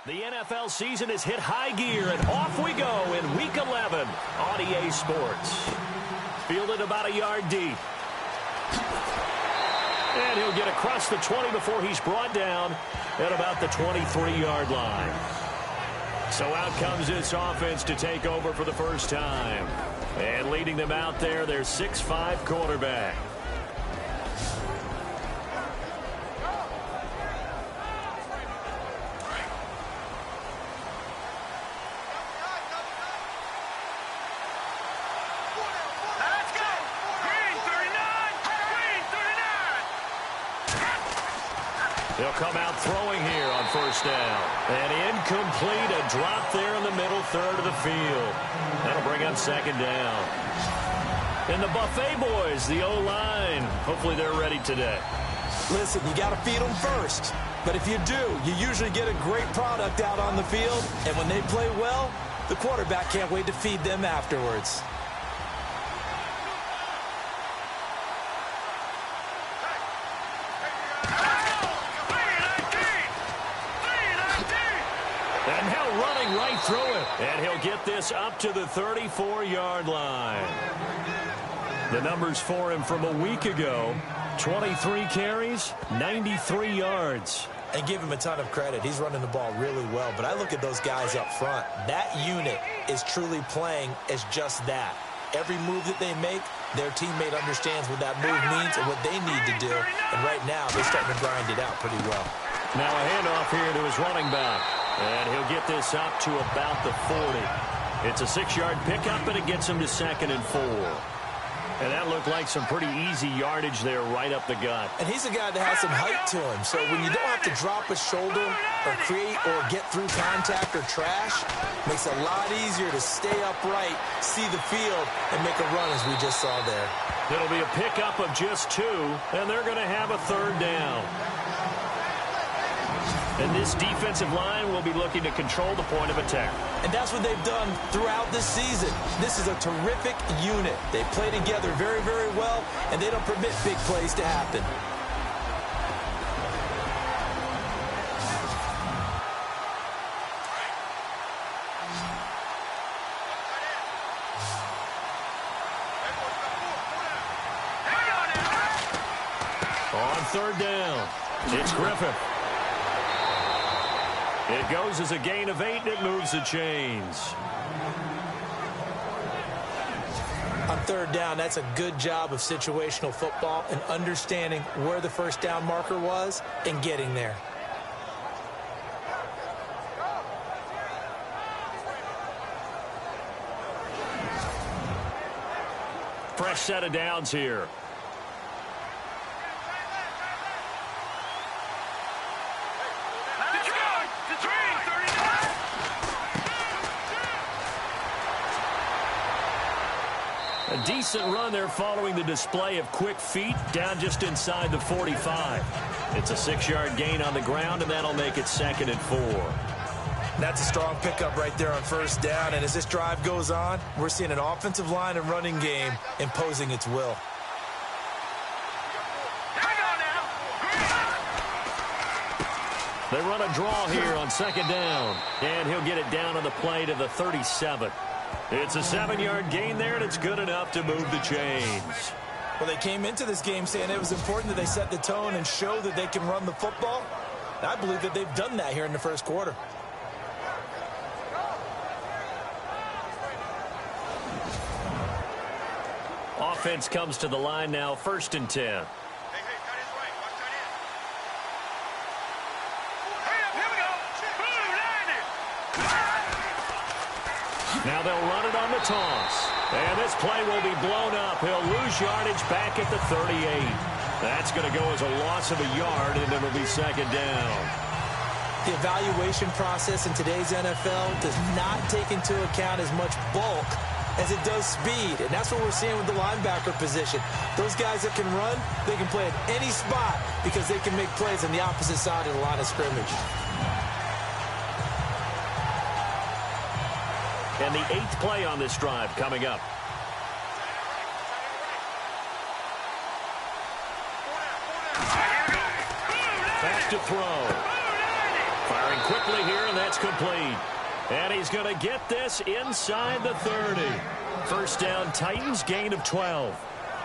The NFL season has hit high gear, and off we go in Week 11 on EA Sports. Fielded about a yard deep. And he'll get across the 20 before he's brought down at about the 23-yard line. So out comes this offense to take over for the first time. And leading them out there, their 6'5" quarterback. He'll come out throwing here on first down. And incomplete, a drop there in the middle third of the field. That'll bring up second down. And the Buffet boys, the O-line, hopefully they're ready today. Listen, you got to feed them first. But if you do, you usually get a great product out on the field. And when they play well, the quarterback can't wait to feed them afterwards. And now running right through it. And he'll get this up to the 34-yard line. The numbers for him from a week ago: 23 carries, 93 yards. And give him a ton of credit. He's running the ball really well. But I look at those guys up front. That unit is truly playing as just that. Every move that they make, their teammate understands what that move means and what they need to do. And right now, they're starting to grind it out pretty well. Now a handoff here to his running back. And he'll get this up to about the 40. It's a 6-yard pickup, and it gets him to 2nd and 4. And that looked like some pretty easy yardage there right up the gut. And he's a guy that has some height to him. So when you don't have to drop a shoulder or create or get through contact or trash, makes it a lot easier to stay upright, see the field, and make a run as we just saw there. It'll be a pickup of just 2, and they're going to have a 3rd down. And this defensive line will be looking to control the point of attack. And that's what they've done throughout this season. This is a terrific unit. They play together very, very well, and they don't permit big plays to happen. On 3rd down, it's Griffin. It goes as a gain of 8, and it moves the chains. On 3rd down, that's a good job of situational football and understanding where the first down marker was and getting there. Fresh set of downs here. A decent run there following the display of quick feet down just inside the 45. It's a 6-yard gain on the ground, and that'll make it 2nd and 4. That's a strong pickup right there on first down. And as this drive goes on, we're seeing an offensive line and running game imposing its will. They run a draw here on 2nd down, and he'll get it down on the play to the 37. It's a 7-yard gain there, and it's good enough to move the chains. Well, they came into this game saying it was important that they set the tone and show that they can run the football. And I believe that they've done that here in the first quarter. Offense comes to the line now, 1st and 10. Now they'll run it on the toss. And this play will be blown up. He'll lose yardage back at the 38. That's going to go as a loss of a yard, and it'll be 2nd down. The evaluation process in today's NFL does not take into account as much bulk as it does speed. And that's what we're seeing with the linebacker position. Those guys that can run, they can play at any spot because they can make plays on the opposite side of the line of scrimmage. And the 8th play on this drive coming up. Back to throw. Firing quickly here, and that's complete. And he's going to get this inside the 30. First down, Titans, gain of 12.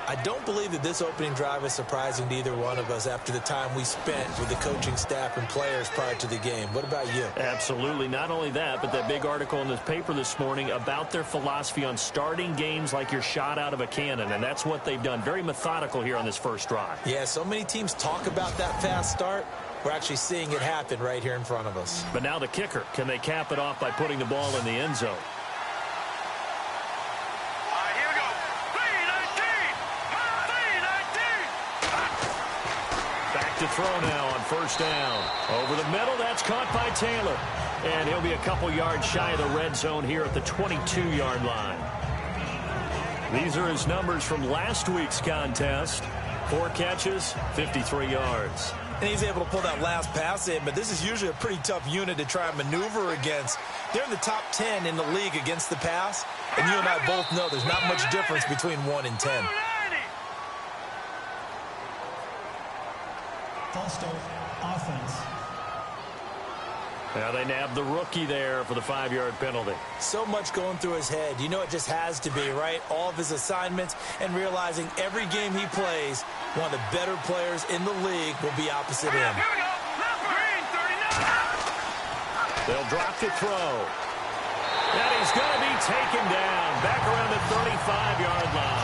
I don't believe that this opening drive is surprising to either one of us after the time we spent with the coaching staff and players prior to the game. What about you? Absolutely. Not only that, but that big article in the paper this morning about their philosophy on starting games like you're shot out of a cannon, and that's what they've done. Very methodical here on this first drive. Yeah, so many teams talk about that fast start. We're actually seeing it happen right here in front of us. But now the kicker. Can they cap it off by putting the ball in the end zone? To throw now on first down. Over the middle, that's caught by Taylor. And he'll be a couple yards shy of the red zone here at the 22-yard line. These are his numbers from last week's contest. 4 catches, 53 yards. And he's able to pull that last pass in, but this is usually a pretty tough unit to try and maneuver against. They're in the top 10 in the league against the pass, and you and I both know there's not much difference between 1 and 10. Offense. Now they nabbed the rookie there for the 5-yard penalty. So much going through his head. You know it just has to be, right? All of his assignments and realizing every game he plays, one of the better players in the league will be opposite him. They'll drop to throw. And he's going to be taken down back around the 35-yard line.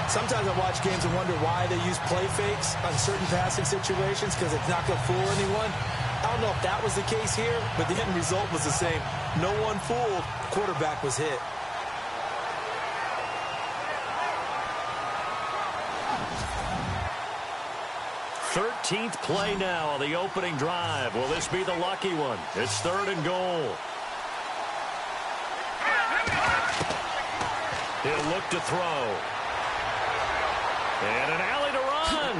Sometimes I watch games and wonder why they use play fakes on certain passing situations because it's not going to fool anyone. I don't know if that was the case here, but the end result was the same. No one fooled. Quarterback was hit. Thirteenth play now on the opening drive. Will this be the lucky one? It's 3rd and goal. He'll look to throw. And an alley to run.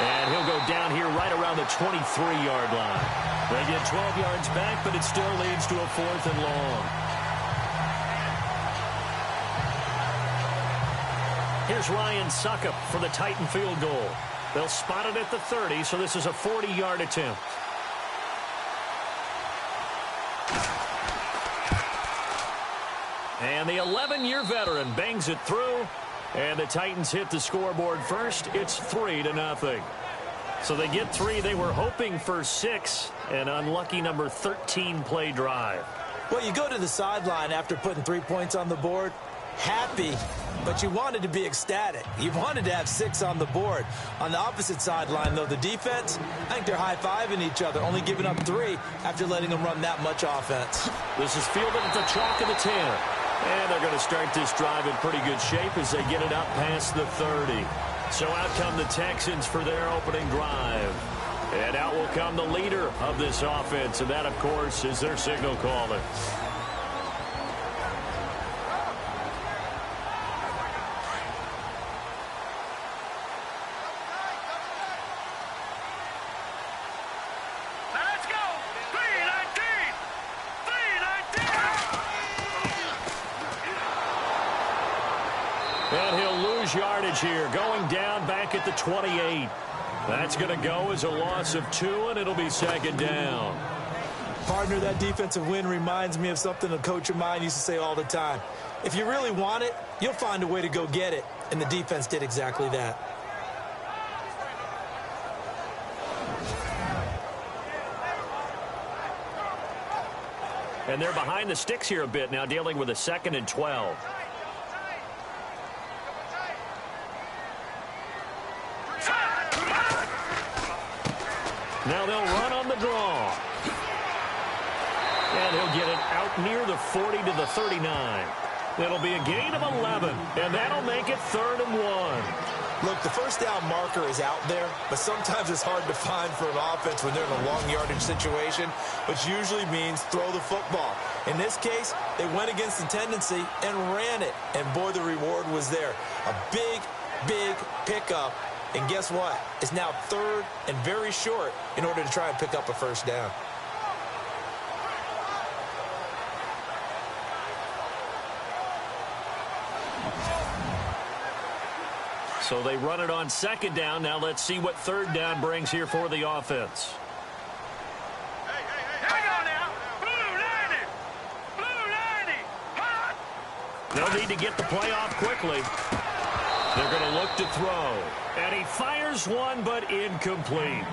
And he'll go down here right around the 23-yard line. They get 12 yards back, but it still leads to a 4th and long. Here's Ryan Suckup for the Titan field goal. They'll spot it at the 30, so this is a 40-yard attempt. And the 11-year veteran bangs it through. And the Titans hit the scoreboard first. It's 3-0. So they get 3. They were hoping for 6. An unlucky number 13 play drive. Well, you go to the sideline after putting 3 points on the board. Happy, but you wanted to be ecstatic. You wanted to have 6 on the board. On the opposite sideline, though, the defense, I think they're high-fiving each other, only giving up 3 after letting them run that much offense. This is fielded at the chalk of the 10. And they're going to start this drive in pretty good shape as they get it up past the 30. So out come the Texans for their opening drive. And out will come the leader of this offense, and that, of course, is their signal caller. And he'll lose yardage here, going down back at the 28. That's going to go as a loss of 2, and it'll be 2nd down. Partner, that defensive win reminds me of something a coach of mine used to say all the time. If you really want it, you'll find a way to go get it. And the defense did exactly that. And they're behind the sticks here a bit now, dealing with a 2nd and 12. Now they'll run on the draw. And he'll get it out near the 40 to the 39. It'll be a gain of 11, and that'll make it 3rd and 1. Look, the first down marker is out there, but sometimes it's hard to find for an offense when they're in a long yardage situation, which usually means throw the football. In this case, they went against the tendency and ran it, and boy, the reward was there. A big, big pickup. And guess what? It's now 3rd and very short in order to try and pick up a first down. So they run it on second down. Now let's see what third down brings here for the offense. They'll need to get the play off quickly. They're going to look to throw. And he fires one, but incomplete.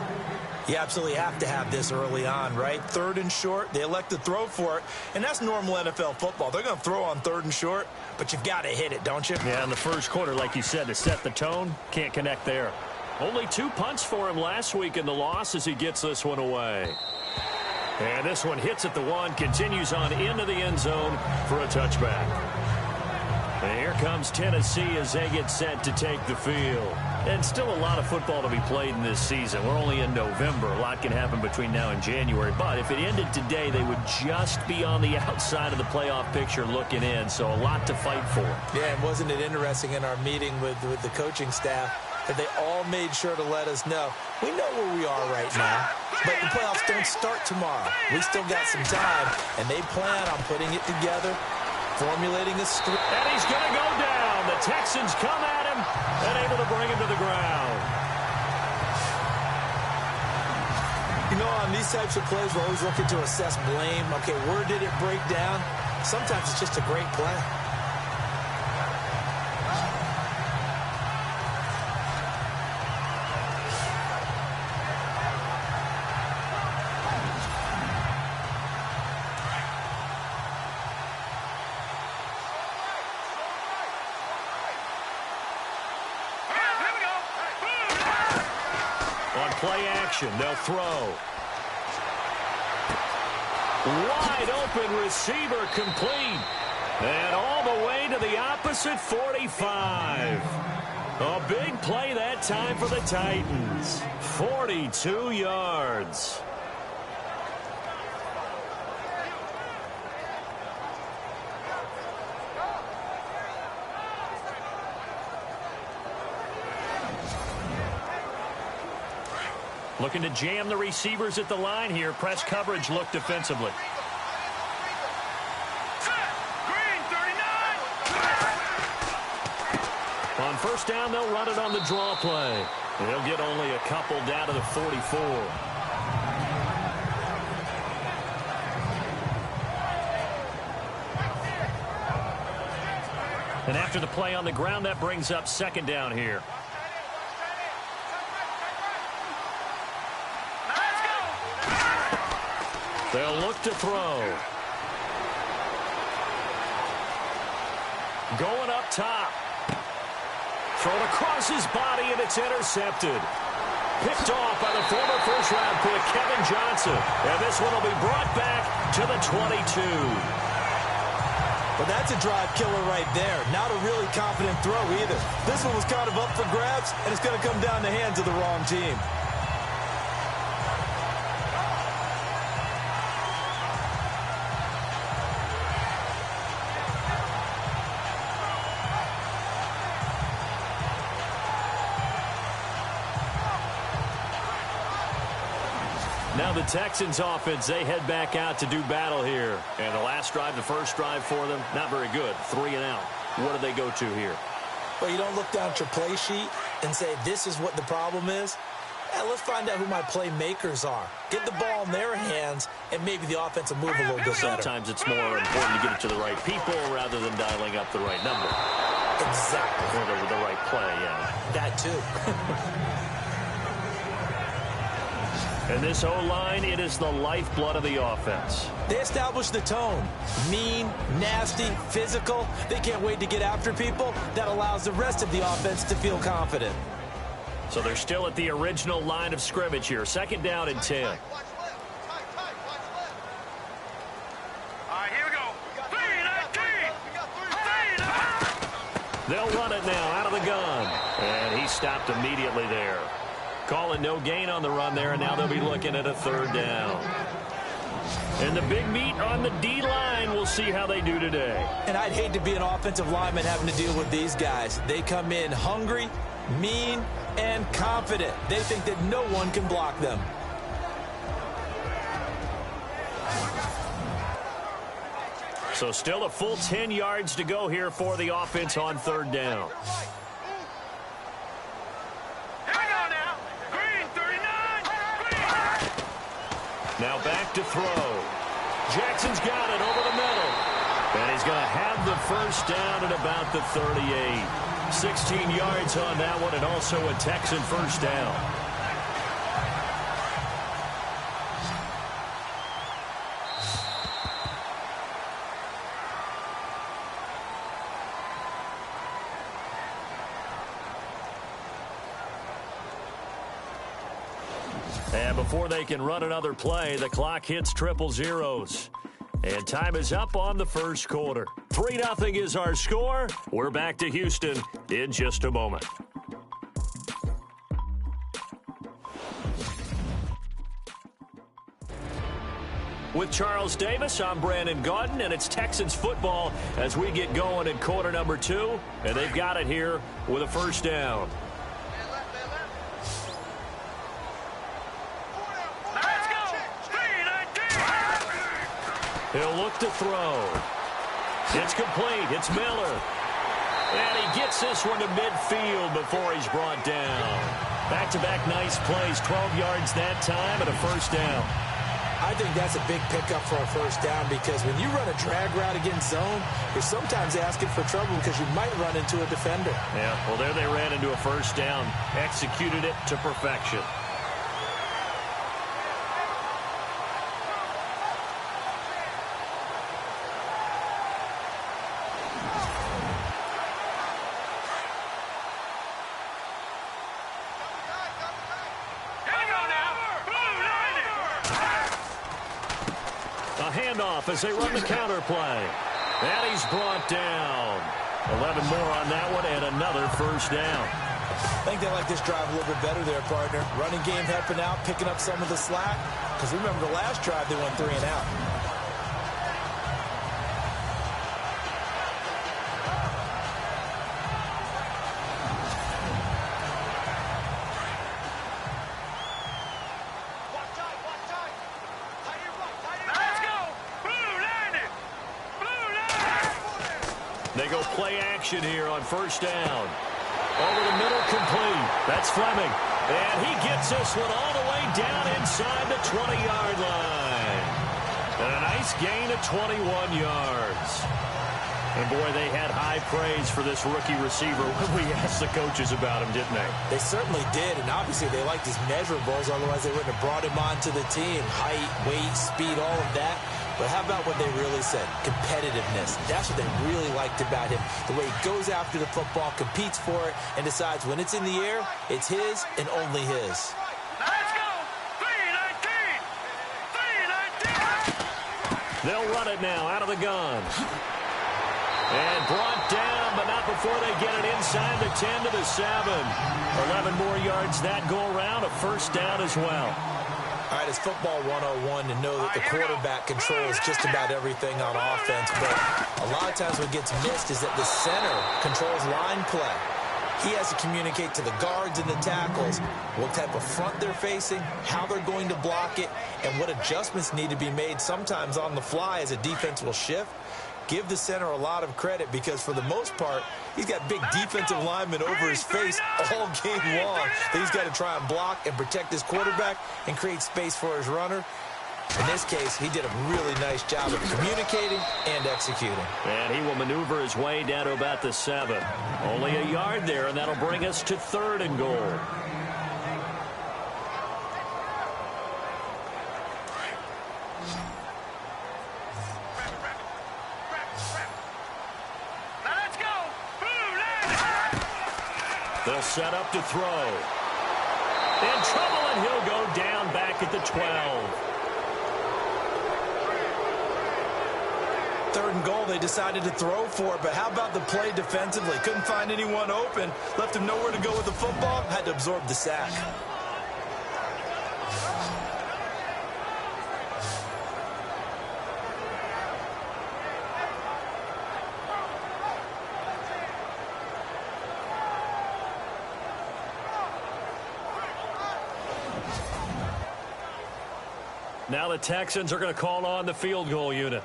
You absolutely have to have this early on, right? Third and short, they elect to throw for it. And that's normal NFL football. They're going to throw on third and short, but you've got to hit it, don't you? Yeah, in the first quarter, like you said, to set the tone, can't connect there. Only 2 punts for him last week in the loss as he gets this one away. And this one hits at the 1, continues on into the end zone for a touchback. And here comes Tennessee as they get set to take the field. And still a lot of football to be played in this season. We're only in November. A lot can happen between now and January. But if it ended today, they would just be on the outside of the playoff picture looking in. So a lot to fight for. Yeah, and wasn't it interesting in our meeting with the coaching staff that they all made sure to let us know, we know where we are right now, but the playoffs don't start tomorrow. We still got some time, and they plan on putting it together, formulating a streak. And he's going to go down. The Texans come at him and able to bring him to the ground. You know, on these types of plays, we're always looking to assess blame. Okay, where did it break down? Sometimes it's just a great play. Play action. They'll throw. Wide open receiver complete. And all the way to the opposite 45. A big play that time for the Titans. 42 yards. Looking to jam the receivers at the line here. Press coverage look defensively. On first down, they'll run it on the draw play. They'll get only a couple down to the 44. And after the play on the ground, that brings up second down here. They'll look to throw. Going up top. Thrown across his body, and it's intercepted. Picked off by the former first-round pick, Kevin Johnson. And this one will be brought back to the 22. Well, that's a drive killer right there. Not a really confident throw either. This one was kind of up for grabs, and it's going to come down the hands of the wrong team. Now the Texans offense, they head back out to do battle here. And the last drive, the first drive for them, not very good. 3 and out. What do they go to here? Well, you don't look down at your play sheet and say, this is what the problem is. Yeah, let's find out who my playmakers are. Get the ball in their hands, and maybe the offense will move a little bit better. Sometimes it's more important to get it to the right people rather than dialing up the right number. Exactly. Or the right play, yeah. That too. And this O-line, it is the lifeblood of the offense. They establish the tone. Mean, nasty, physical. They can't wait to get after people. That allows the rest of the offense to feel confident. So they're still at the original line of scrimmage here. Second down and 10. All right, here we go. 3-19. They'll run it now out of the gun. And he stopped immediately there. Calling no gain on the run there, and now they'll be looking at a third down. And the big meat on the D-line, we'll see how they do today. And I'd hate to be an offensive lineman having to deal with these guys. They come in hungry, mean, and confident. They think that no one can block them. So still a full 10 yards to go here for the offense on third down. Now back to throw. Jackson's got it over the middle. And he's going to have the first down at about the 38. 16 yards on that one, and also a Texan first down. And before they can run another play, the clock hits triple zeros. And time is up on the first quarter. 3-0 is our score. We're back to Houston in just a moment. With Charles Davis, I'm Brandon Gaudin, and it's Texans football as we get going in quarter number 2. And they've got it here with a first down. He'll look to throw. It's complete. It's Miller. And he gets this one to midfield before he's brought down. Back-to-back nice plays. 12 yards that time and a first down. I think that's a big pickup for a first down because when you run a drag route against zone, you're sometimes asking for trouble because you might run into a defender. Yeah, well, there they ran into a first down. Executed it to perfection. As they run the counter play. And he's brought down. 11 more on that one and another first down. I think they like this drive a little bit better there, partner. Running game helping out, picking up some of the slack. Because remember the last drive they went 3 and out. They go play action here on first down. Over the middle, complete. That's Fleming. And he gets this one all the way down inside the 20-yard line. And a nice gain of 21 yards. And, boy, they had high praise for this rookie receiver when we asked the coaches about him, didn't they? They certainly did, and obviously they liked his measurables. Otherwise, they wouldn't have brought him onto the team. Height, weight, speed, all of that. But how about what they really said? Competitiveness. That's what they really liked about him. The way he goes after the football, competes for it, and decides when it's in the air, it's his and only his. Let's go! 3-19! 3-19! They'll run it now out of the gun. And brought down, but not before they get it inside the 10 to the 7. 11 more yards that go around, a first down as well. All right, it's football 101 to know that the quarterback controls just about everything on offense, but a lot of times what gets missed is that the center controls line play. He has to communicate to the guards and the tackles what type of front they're facing, how they're going to block it, and what adjustments need to be made sometimes on the fly as a defense will shift. Give the center a lot of credit because for the most part, he's got big defensive linemen over his face all game long that he's got to try and block and protect his quarterback and create space for his runner. In this case, he did a really nice job of communicating and executing. And he will maneuver his way down to about the 7. Only a yard there, and that'll bring us to 3rd and goal. They'll set up to throw. In trouble, and he'll go down back at the 12. 3rd and goal, they decided to throw for it, but how about the play defensively? Couldn't find anyone open, left him nowhere to go with the football, had to absorb the sack. Now the Texans are going to call on the field goal unit.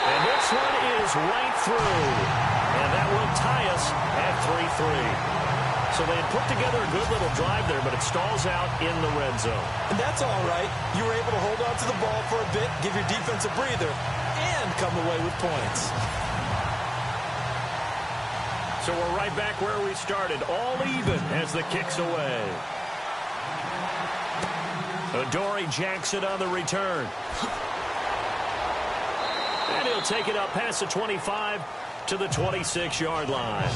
And this one is right through. And that will tie us at 3-3. So they had put together a good little drive there, but it stalls out in the red zone. And that's all right. You were able to hold on to the ball for a bit, give your defense a breather, and come away with points. So we're right back where we started, all even as the kick's away. Adoree Jackson on the return. And he'll take it up past the 25 to the 26-yard line.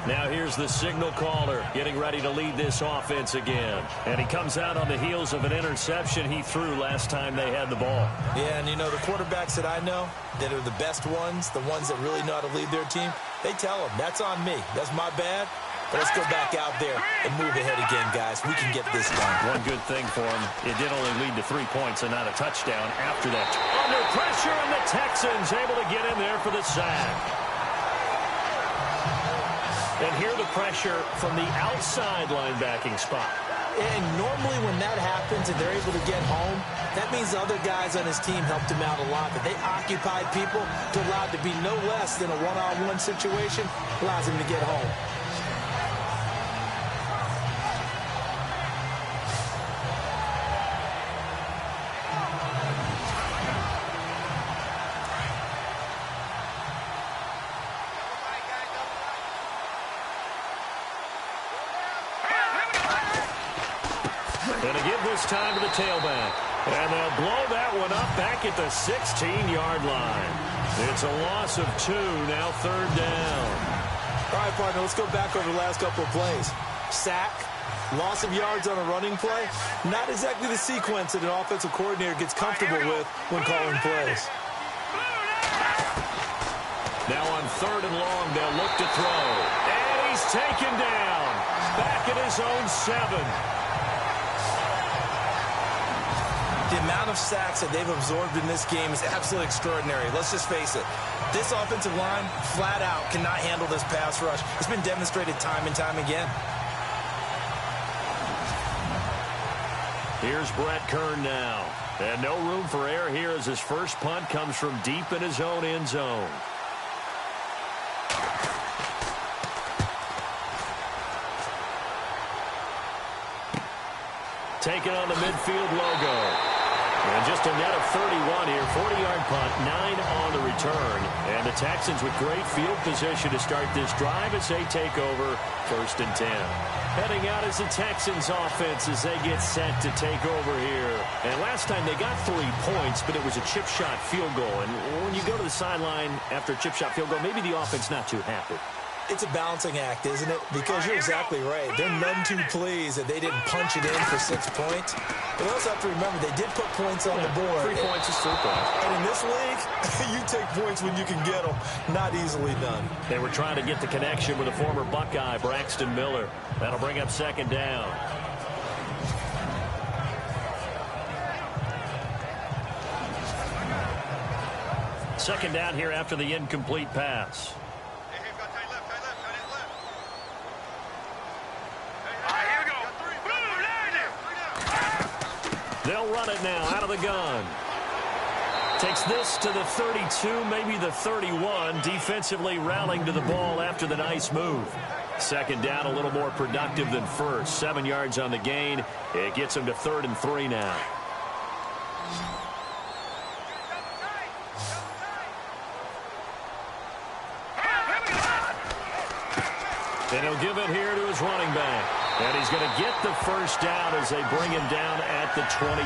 Now here's the signal caller getting ready to lead this offense again. And he comes out on the heels of an interception he threw last time they had the ball. Yeah, and you know, the quarterbacks that I know that are the best ones, the ones that really know how to lead their team, they tell them, that's on me. That's my bad. But let's go back out there and move ahead again, guys. We can get this done. One good thing for him, it did only lead to 3 points and not a touchdown after that. Under pressure, and the Texans able to get in there for the sack. And here the pressure from the outside linebacking spot. And normally when that happens and they're able to get home, that means the other guys on his team helped him out a lot. That they occupied people to allow it to be no less than a one-on-one situation, allows him to get home. And to give this time to the tailback. And they'll blow that one up back at the 16-yard line. It's a loss of 2, now 3rd down. All right, partner, let's go back over the last couple of plays. Sack, loss of yards on a running play. Not exactly the sequence that an offensive coordinator gets comfortable with when calling plays. Now on 3rd and long, they'll look to throw. And he's taken down. Back at his own 7. The amount of sacks that they've absorbed in this game is absolutely extraordinary. Let's just face it. This offensive line, flat out, cannot handle this pass rush. It's been demonstrated time and time again. Here's Brett Kern now. And no room for error here as his first punt comes from deep in his own end zone. Taking on the midfield logo. And just a net of 31 here. 40-yard punt, 9 on the return. And the Texans with great field position to start this drive as they take over 1st and 10. Heading out is the Texans offense as they get set to take over here. And last time they got 3 points, but it was a chip shot field goal. And when you go to the sideline after a chip shot field goal, maybe the offense not too happy. It's a balancing act, isn't it? Because you're exactly right. They're none too pleased that they didn't punch it in for 6 points. But you also have to remember they did put points on the board. 3 points is 3 points. And in this league, you take points when you can get them. Not easily done. They were trying to get the connection with a former Buckeye, Braxton Miller. That'll bring up 2nd down. Second down here after the incomplete pass. They'll run it now out of the gun. Takes this to the 32, maybe the 31. Defensively rallying to the ball after the nice move. Second down, a little more productive than first. 7 yards on the gain. It gets them to 3rd and 3 now. And he'll give it here to his running back. And he's going to get the first down as they bring him down at the 23.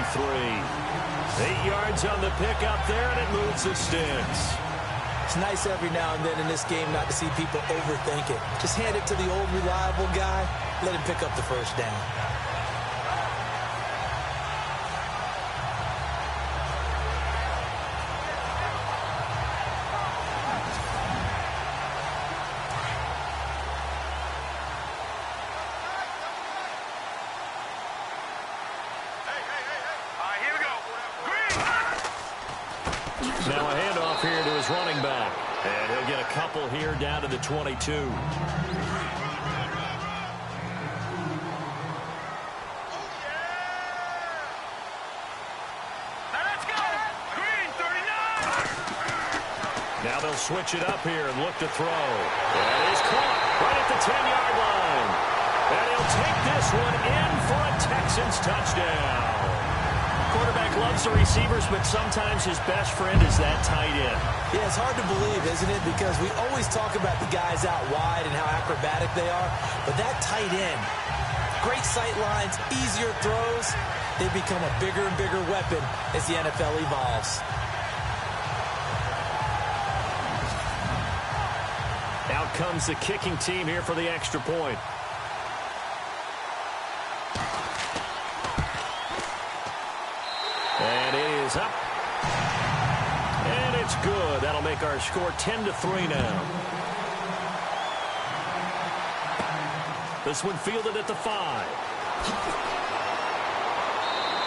8 yards on the pickup there, and it moves the sticks. It's nice every now and then in this game not to see people overthink it. Just hand it to the old reliable guy. Let him pick up the first down. Now a handoff here to his running back. And he'll get a couple here down to the 22. Now they'll switch it up here and look to throw. That is caught right at the 10-yard line. And he'll take this one in for a Texans touchdown. Quarterback loves the receivers, but sometimes his best friend is that tight end. Yeah, it's hard to believe, isn't it? Because we always talk about the guys out wide and how acrobatic they are. But that tight end, great sight lines, easier throws, they become a bigger and bigger weapon as the NFL evolves. Out comes the kicking team here for the extra point. And it is up. And it's good. That'll make our score 10-3 now. This one fielded at the 5.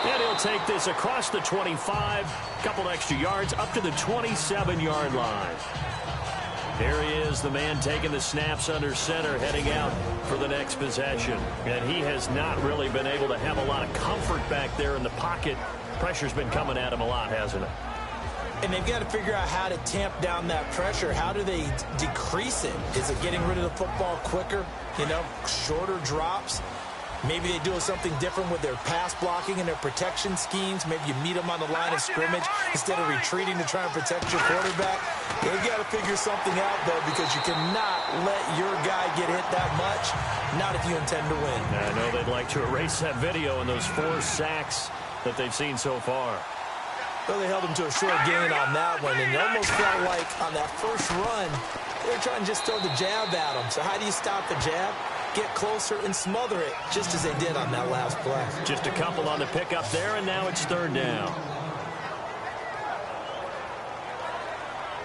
And he'll take this across the 25. A couple extra yards up to the 27-yard line. There he is, the man taking the snaps under center, heading out for the next possession. And he has not really been able to have a lot of comfort back there in the pocket. Pressure's been coming at him a lot, hasn't it? And they've got to figure out how to tamp down that pressure. How do they decrease it? Is it getting rid of the football quicker? You know, shorter drops? Maybe they do something different with their pass blocking and their protection schemes. Maybe you meet them on the line of scrimmage instead of retreating to try and protect your quarterback. They've got to figure something out, though, because you cannot let your guy get hit that much, not if you intend to win. I know they'd like to erase that video and those 4 sacks that they've seen so far. Well, they held him to a short gain on that one, and it almost felt like on that first run, they were trying to just throw the jab at him. So how do you stop the jab? Get closer and smother it, just as they did on that last play. Just a couple on the pickup there, and now it's 3rd down.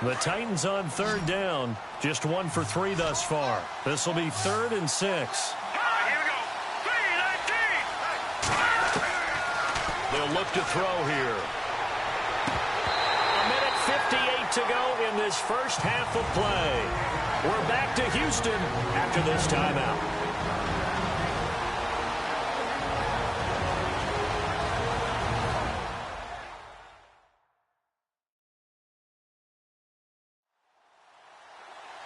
The Titans on 3rd down, just 1 for 3 thus far. This will be 3rd and 6. Here we go. 3-19. They'll look to throw here. A minute 58 to go in this first half of play. We're back to Houston after this timeout.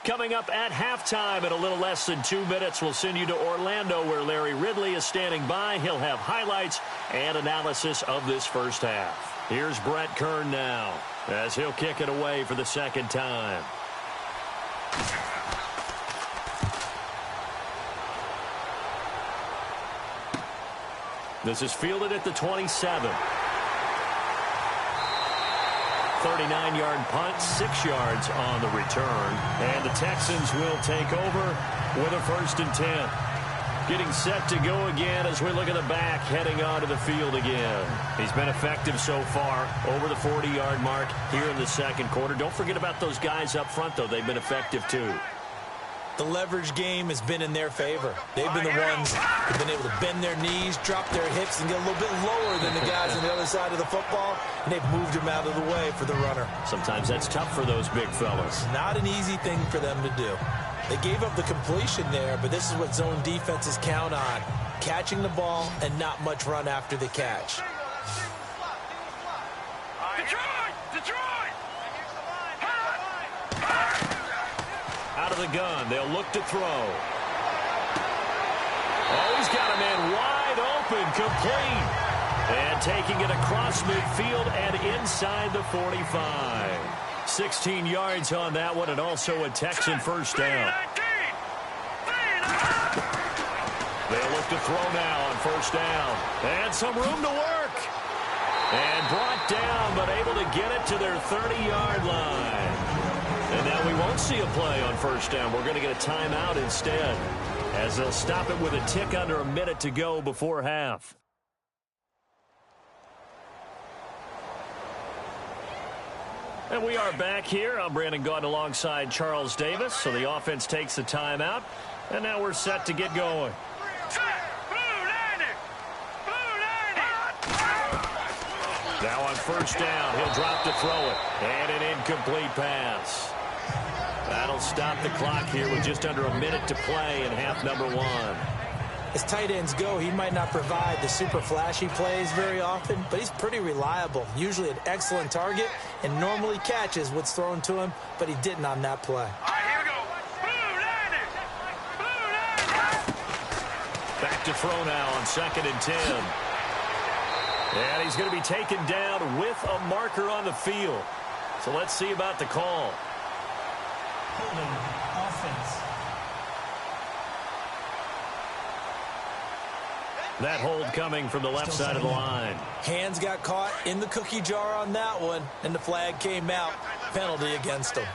Coming up at halftime in a little less than 2 minutes, we'll send you to Orlando where Larry Ridley is standing by. He'll have highlights and analysis of this first half. Here's Brett Kern now as he'll kick it away for the second time. This is fielded at the 27. 39-yard punt, 6 yards on the return. And the Texans will take over with a 1st and 10. Getting set to go again as we look at the back, heading onto the field again. He's been effective so far, over the 40-yard mark here in the second quarter. Don't forget about those guys up front, though. They've been effective, too. The leverage game has been in their favor. They've been the ones who've been able to bend their knees, drop their hips, and get a little bit lower than the guys on the other side of the football, and they've moved them out of the way for the runner. Sometimes that's tough for those big fellas. Not an easy thing for them to do. They gave up the completion there, but this is what zone defenses count on, catching the ball and not much run after the catch. Detroit! Out of the gun, they'll look to throw. Oh, he's got a man wide open, complete. And taking it across midfield and inside the 45. 16 yards on that one, and also a Texan first down. They'll look to throw now on first down. And some room to work. And brought down, but able to get it to their 30-yard line. And now we won't see a play on first down. We're going to get a timeout instead, as they'll stop it with a tick under a minute to go before half. And we are back here. I'm Brandon Gaudin alongside Charles Davis. So the offense takes the timeout, and now we're set to get going. Now on first down, he'll drop to throw it. And an incomplete pass. That'll stop the clock here with just under a minute to play in half number 1. As tight ends go, he might not provide the super flashy plays very often, but he's pretty reliable, usually an excellent target, and normally catches what's thrown to him, but he didn't on that play. All right, here we go. Blue landed. Blue landed. Back to throw now on 2nd and 10. And he's going to be taken down with a marker on the field. So let's see about the call. Holding offense. That hold coming from the left side of the line. Hands got caught in the cookie jar on that one, and the flag came out. Penalty against him.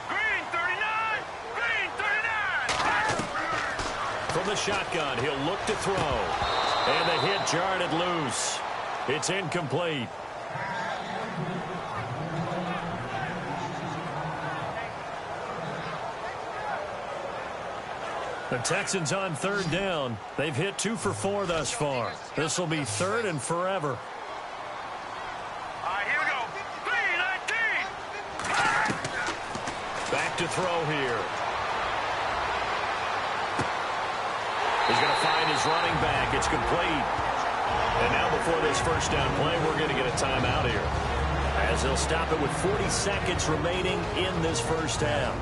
Green 39. Green 39. From the shotgun, he'll look to throw. And the hit jarred it loose. It's incomplete. The Texans on 3rd down. They've hit 2 for 4 thus far. This will be 3rd and forever. All right, here we go. 319. Back to throw here. He's going to find his running back. It's complete. And now before this first down play, we're going to get a timeout here, as they'll stop it with 40 seconds remaining in this first half.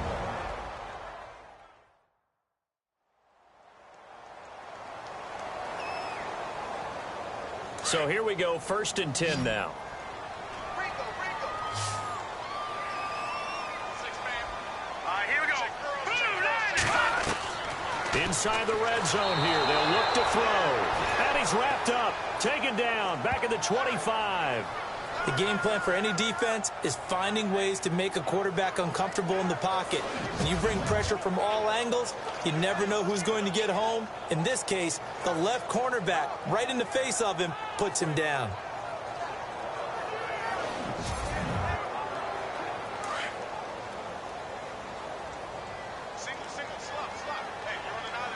So here we go, 1st and 10 now. Inside the red zone here, they'll look to throw. And he's wrapped up, taken down, back at the 25. The game plan for any defense is finding ways to make a quarterback uncomfortable in the pocket. When you bring pressure from all angles, you never know who's going to get home. In this case, the left cornerback, right in the face of him, puts him down.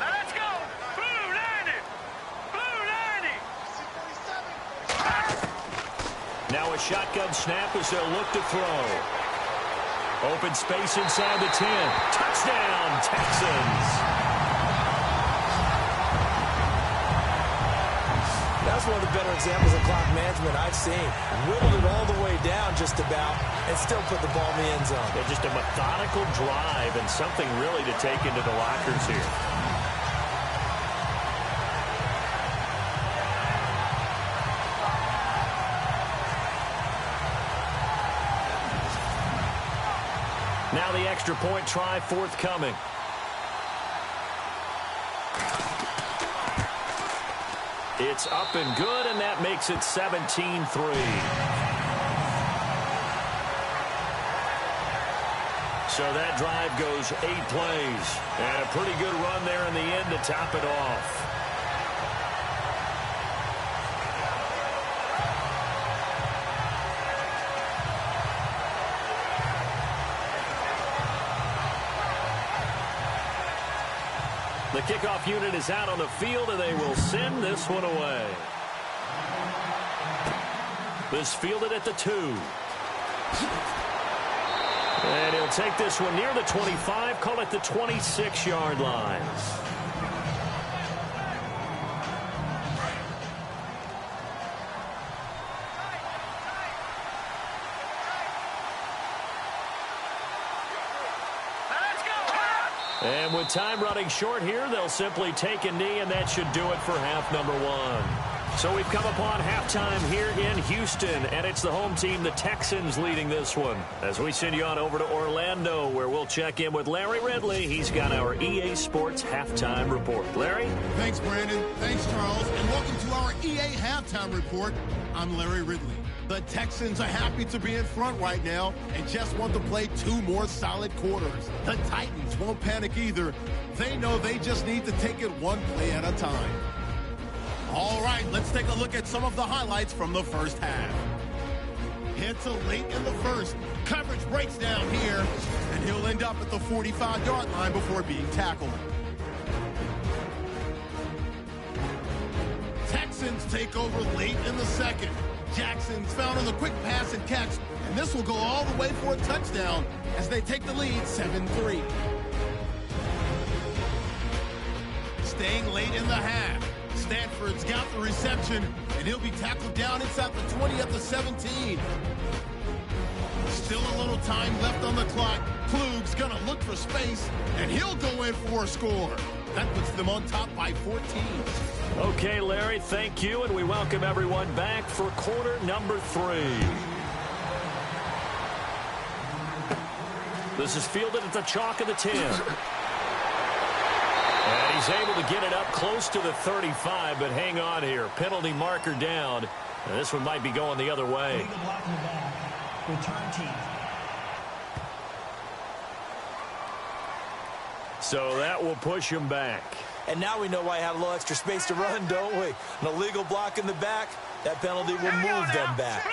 Let's go. Blue landed. Blue landed. Now a shotgun snap as they'll look to throw. Open space inside the 10. Touchdown, Texans. That's one of the better examples of clock management I've seen. Whittled it all the way down just about and still put the ball in the end zone. Yeah, just a methodical drive and something really to take into the lockers here. Now the extra point try forthcoming. It's up and good, and that makes it 17-3. So that drive goes 8 plays. And a pretty good run there in the end to top it off. The kickoff unit is out on the field, and they will send this one away. This fielded at the 2. And he'll take this one near the 25, call it the 26-yard line. And with time running short here, they'll simply take a knee, and that should do it for half number 1. So we've come upon halftime here in Houston, and it's the home team, the Texans, leading this one. As we send you on over to Orlando, where we'll check in with Larry Ridley. He's got our EA Sports halftime report. Larry? Thanks, Brandon. Thanks, Charles. And welcome to our EA halftime report. I'm Larry Ridley. The Texans are happy to be in front right now and just want to play 2 more solid quarters. The Titans won't panic either. They know they just need to take it 1 play at a time. All right, let's take a look at some of the highlights from the first half. Head to late in the first. Coverage breaks down here, and he'll end up at the 45-yard line before being tackled. Texans take over late in the second. Jackson's found on the quick pass and catch, and this will go all the way for a touchdown as they take the lead 7-3. staying late in the half. Stanford's got the reception, and he'll be tackled down inside the 20 at the 17. Still a little time left on the clock. Klug's going to look for space, and he'll go in for a score. That puts them on top by 14. Okay, Larry, thank you, and we welcome everyone back for quarter number 3. This is fielded at the chalk of the 10. And he's able to get it up close to the 35, but hang on here. Penalty marker down. And this one might be going the other way. Legal block in the back. Return team. So that will push him back. And now we know why I had a little extra space to run, don't we? An illegal block in the back. That penalty will move them back.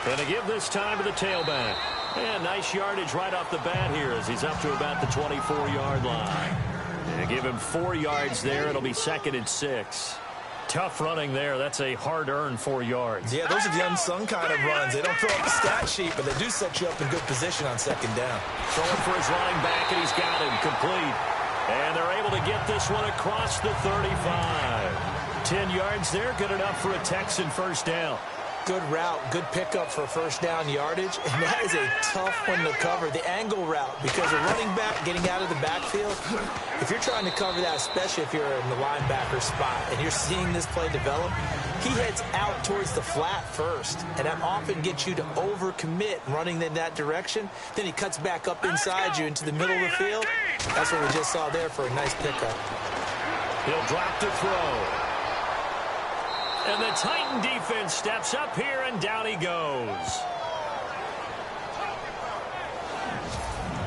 Going to give this time to the tailback. And nice yardage right off the bat here as he's up to about the 24-yard line. And give him 4 yards there. It'll be 2nd and 6. Tough running there. That's a hard-earned 4 yards. Yeah, those are the unsung kind of runs. They don't fill up the stat sheet, but they do set you up in good position on 2nd down. Throwing for his running back, and he's got him complete. And they're able to get this one across the 35. 10 yards there, good enough for a Texan first down. Good route, good pickup for first down yardage, and that is a tough one to cover, the angle route, because a running back getting out of the backfield, if you're trying to cover that, especially if you're in the linebacker spot and you're seeing this play develop, he heads out towards the flat first, and that often gets you to overcommit running in that direction. Then he cuts back up inside you into the middle of the field. That's what we just saw there for a nice pickup. He'll drop to throw. And the Titan defense steps up here, and down he goes.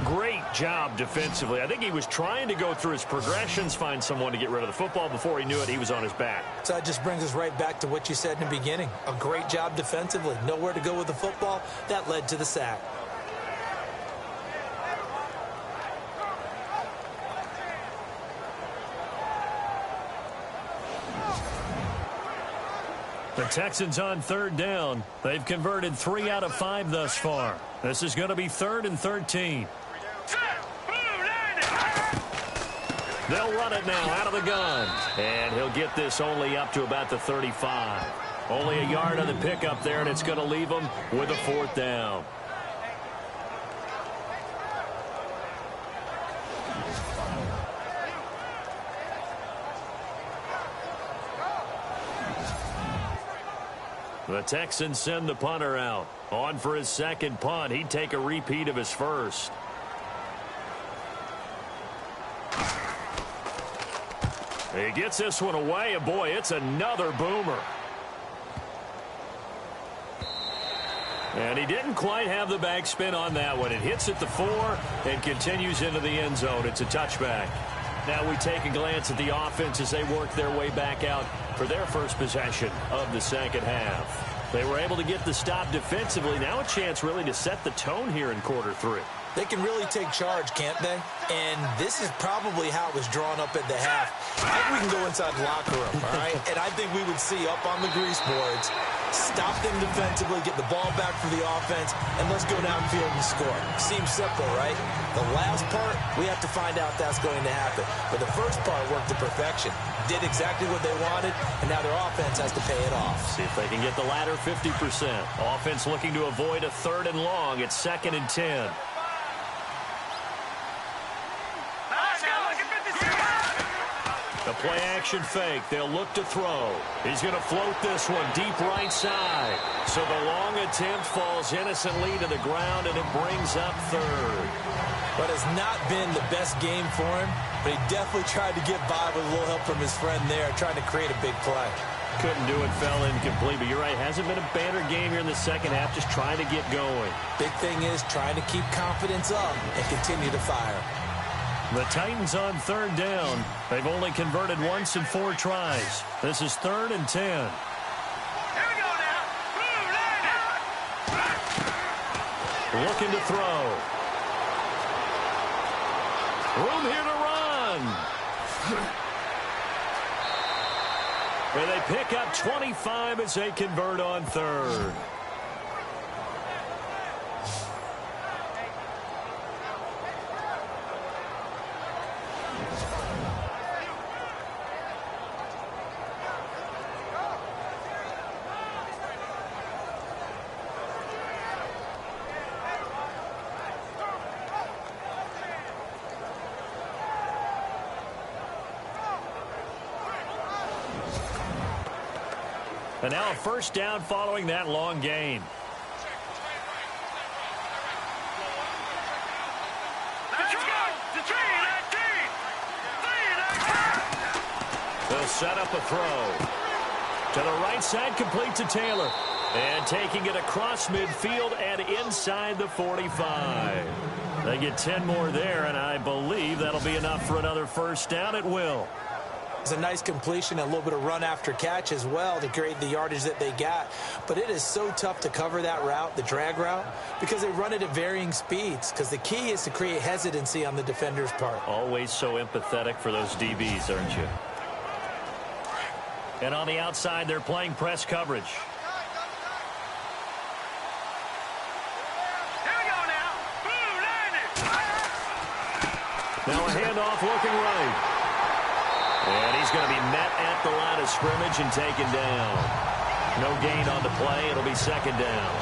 Great job defensively. I think he was trying to go through his progressions, find someone to get rid of the football. Before he knew it, he was on his back. So that just brings us right back to what you said in the beginning. A great job defensively. Nowhere to go with the football. That led to the sack. The Texans on 3rd down. They've converted 3 out of 5 thus far. This is going to be 3rd and 13. They'll run it now out of the gun. And he'll get this only up to about the 35. Only a yard on the pickup there, and it's going to leave him with a 4th down. The Texans send the punter out. On for his 2nd punt. He'd take a repeat of his first. He gets this one away, and boy, it's another boomer. And he didn't quite have the backspin on that one. It hits at the 4 and continues into the end zone. It's a touchback. Now we take a glance at the offense as they work their way back out for their first possession of the 2nd half. They were able to get the stop defensively. Now a chance really to set the tone here in quarter 3. They can really take charge, can't they? And this is probably how it was drawn up at the half. I think we can go inside the locker room, all right? And I think we would see up on the grease boards, stop them defensively, get the ball back for the offense, and let's go downfield and score. Seems simple, right? The last part, we have to find out that's going to happen. But the first part worked to perfection. Did exactly what they wanted, and now their offense has to pay it off. See if they can get the latter 50%. Offense looking to avoid a 3rd and long. It's 2nd and 10. The play-action fake. They'll look to throw. He's going to float this one deep right side. So the long attempt falls innocently to the ground, and it brings up 3rd. But it's not been the best game for him, but he definitely tried to get by with a little help from his friend there, trying to create a big play. Couldn't do it, fell incomplete, but you're right. Hasn't been a banner game here in the 2nd half, just trying to get going. Big thing is trying to keep confidence up and continue to fire. The Titans on 3rd down. They've only converted once in 4 tries. This is 3rd and 10. Here we go now. Looking to throw. Room here to run. And they pick up 25 as they convert on 3rd. And now a first down following that long gain. They'll set up a throw. To the right side, complete to Taylor. And taking it across midfield and inside the 45. They get 10 more there, and I believe that'll be enough for another first down. It will. It's a nice completion, and a little bit of run after catch as well to create the yardage that they got. But it is so tough to cover that route, the drag route, because they run it at varying speeds. Because the key is to create hesitancy on the defender's part. Always so empathetic for those DBs, aren't you? And on the outside, they're playing press coverage. Now a handoff looking right. And he's going to be met at the line of scrimmage and taken down. No gain on the play. It'll be second down.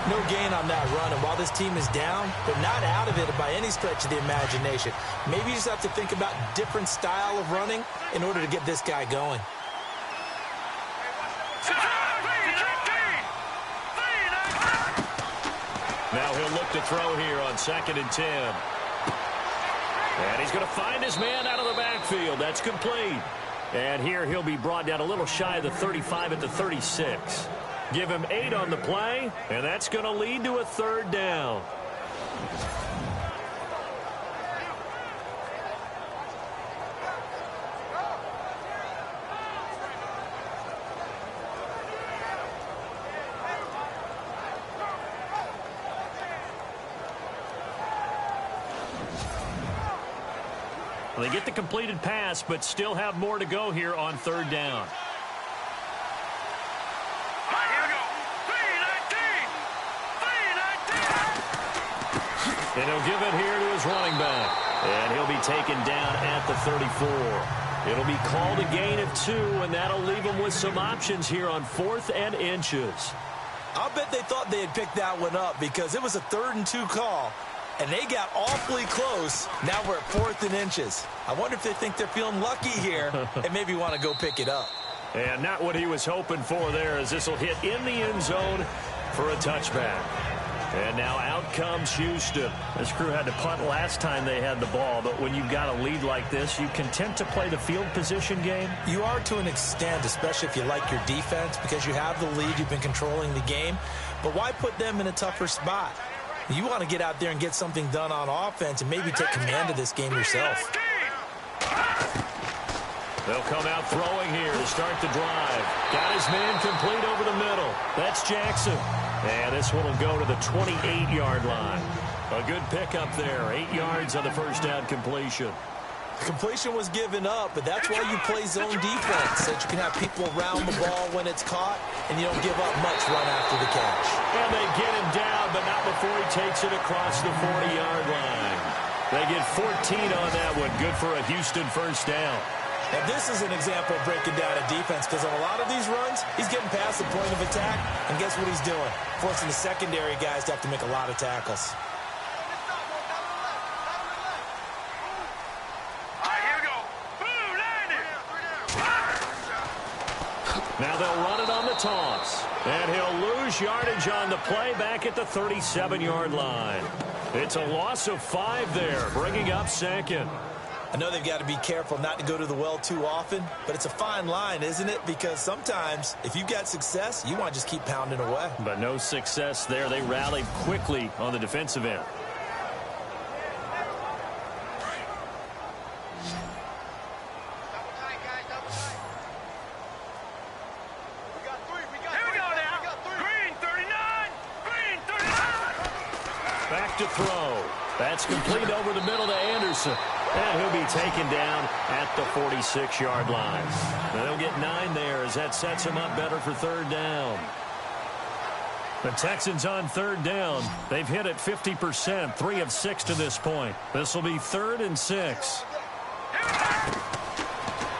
No gain on that run. And while this team is down, they're not out of it by any stretch of the imagination. Maybe you just have to think about different style of running in order to get this guy going. Now he'll look to throw here on 2nd and 10. And he's going to find his man out of the backfield. That's complete. And here he'll be brought down a little shy of the 35 at the 36. Give him 8 on the play, and that's going to lead to a third down. They get the completed pass, but still have more to go here on third down. And he'll give it here to his running back. And he'll be taken down at the 34. It'll be called a gain of 2, and that'll leave him with some options here on 4th and inches. I'll bet they thought they had picked that one up because it was a 3rd and 2 call. And they got awfully close. Now we're at 4th and inches. I wonder if they think they're feeling lucky here and maybe want to go pick it up. And not what he was hoping for there, as this will hit in the end zone for a touchback. And now out comes Houston. This crew had to punt last time they had the ball, but when you've got a lead like this, you content to play the field position game? You are to an extent, especially if you like your defense, because you have the lead, you've been controlling the game. But why put them in a tougher spot? You want to get out there and get something done on offense and maybe take command of this game yourself. They'll come out throwing here to start the drive. Got his man complete over the middle. That's Jackson. And this one will go to the 28-yard line. A good pickup there. 8 yards on the first down completion. The completion was given up, but that's why you play zone defense, so that you can have people around the ball when it's caught, and you don't give up much run after the catch. And they get him down, but not before he takes it across the 40-yard line. They get 14 on that one. Good for a Houston first down. Now, this is an example of breaking down a defense, because on a lot of these runs, he's getting past the point of attack, and guess what he's doing? Forcing the secondary guys to have to make a lot of tackles. Now they'll run it on the toss. And he'll lose yardage on the play back at the 37-yard line. It's a loss of 5 there, bringing up 2nd. I know they've got to be careful not to go to the well too often, but it's a fine line, isn't it? Because sometimes, if you've got success, you want to just keep pounding away. But no success there. They rallied quickly on the defensive end. To throw. That's complete over the middle to Anderson. And he'll be taken down at the 46-yard line. And they'll get 9 there as that sets him up better for third down. The Texans on third down. They've hit it 50%, 3 of 6 to this point. This will be 3rd and 6.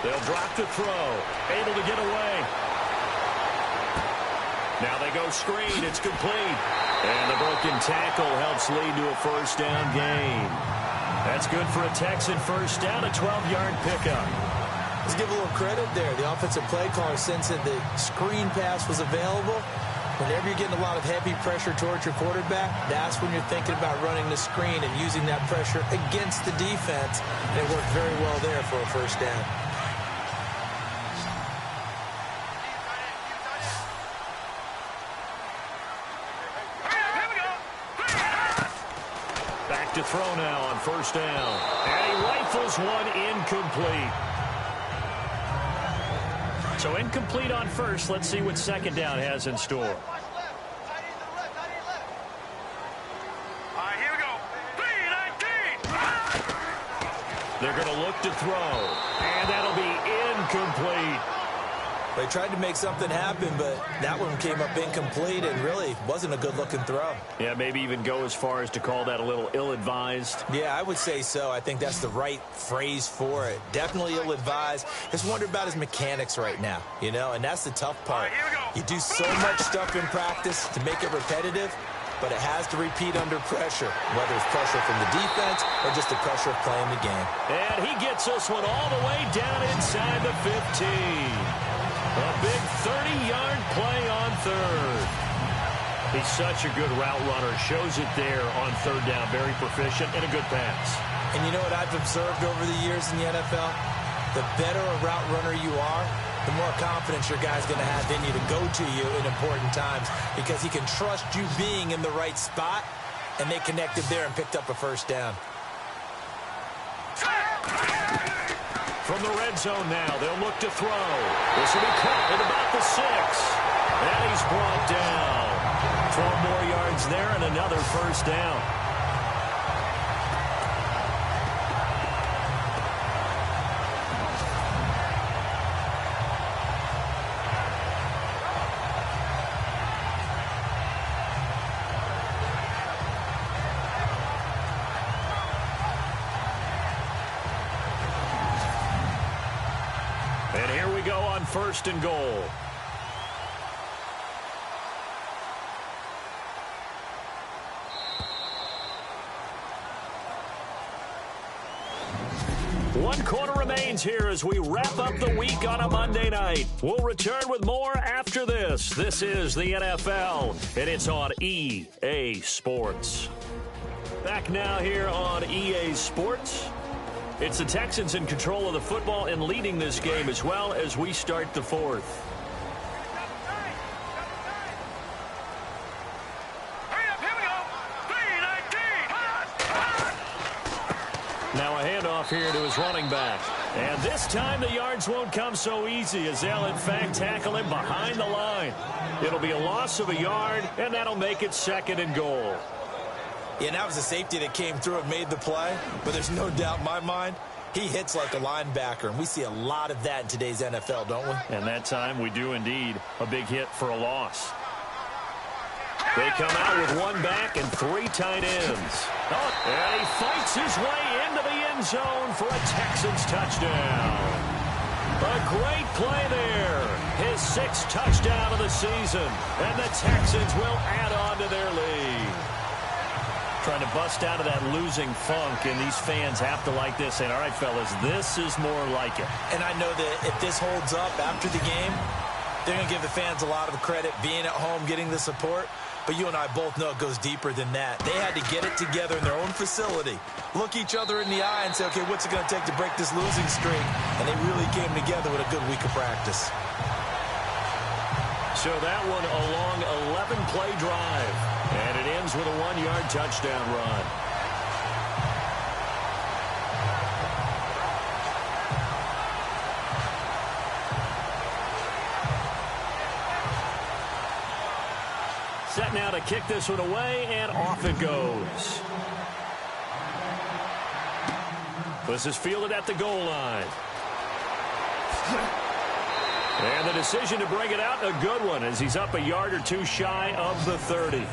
They'll drop to throw. Able to get away. Now they go screen. It's complete. And the broken tackle helps lead to a first down gain. That's good for a Texan first down, a 12-yard pickup. Let's give a little credit there. The offensive play caller sensed that the screen pass was available. Whenever you're getting a lot of heavy pressure towards your quarterback, that's when you're thinking about running the screen and using that pressure against the defense. And it worked very well there for a first down. Back to throw now on first down. And he rifles one incomplete. So incomplete on first. Let's see what second down has in store. Here we go. 3-19. They're going to look to throw. And that'll be incomplete. They tried to make something happen, but that one came up incomplete and really wasn't a good-looking throw. Yeah, maybe even go as far as to call that a little ill-advised. Yeah, I would say so. I think that's the right phrase for it. Definitely ill-advised. Just wonder about his mechanics right now, you know, and that's the tough part. You do so much stuff in practice to make it repetitive, but it has to repeat under pressure, whether it's pressure from the defense or just the pressure of playing the game. And he gets this one all the way down inside the 15. A big 30-yard play on third. He's such a good route runner. Shows it there on third down. Very proficient and a good pass. And you know what I've observed over the years in the NFL? The better a route runner you are, the more confidence your guy's going to have in you to go to you in important times because he can trust you being in the right spot, and they connected there and picked up a first down. From the red zone now, they'll look to throw. This will be caught at about the 6. And he's brought down. 12 more yards there and another first down. And here we go on first and goal. One quarter remains here as we wrap up the week on a Monday night. We'll return with more after this. This is the NFL, and it's on EA Sports. Back now here on EA Sports. It's the Texans in control of the football and leading this game as well as we start the fourth. Now a handoff here to his running back. And this time the yards won't come so easy as they'll in fact tackle him behind the line. It'll be a loss of a yard, and that'll make it second and goal. Yeah, and that was a safety that came through and made the play, but there's no doubt in my mind he hits like a linebacker, and we see a lot of that in today's NFL, don't we? And that time we do indeed. A big hit for a loss. They come out with one back and 3 tight ends. Oh, and he fights his way into the end zone for a Texans touchdown. A great play there. His 6th touchdown of the season. And the Texans will add on to their lead. Trying to bust out of that losing funk, and these fans have to like this. And all right, fellas, this is more like it. And I know that if this holds up after the game, they're going to give the fans a lot of credit, being at home, getting the support. But you and I both know it goes deeper than that. They had to get it together in their own facility, look each other in the eye and say, okay, what's it going to take to break this losing streak? And they really came together with a good week of practice. So that one a long 11-play drive. And it ends with a 1-yard touchdown run. Set now to kick this one away, and off it goes. This is fielded at the goal line. And the decision to bring it out, a good one, as he's up a yard or two shy of the 30.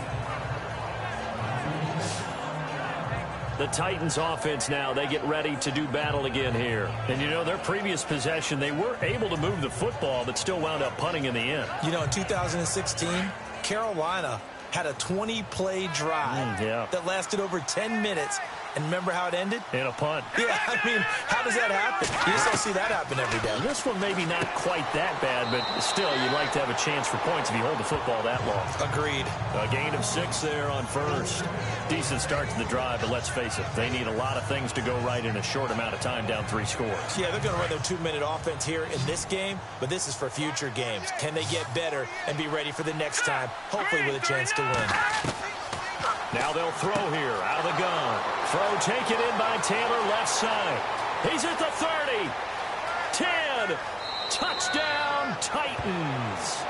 The Titans offense now, they get ready to do battle again here. And you know, their previous possession, they were able to move the football, but still wound up punting in the end. You know, in 2016, Carolina had a 20-play drive that lasted over 10 minutes, And remember how it ended? In a punt. Yeah, I mean, how does that happen? You just don't see that happen every day. This one maybe not quite that bad, but still, you'd like to have a chance for points if you hold the football that long. Agreed. A gain of 6 there on first. Decent start to the drive, but let's face it, they need a lot of things to go right in a short amount of time down 3 scores. Yeah, they're going to run their 2-minute offense here in this game, but this is for future games. Can they get better and be ready for the next time, hopefully with a chance to win? Now they'll throw here out of the gun. Throw taken in by Taylor, left side. He's at the 30. 10. Touchdown, Titans.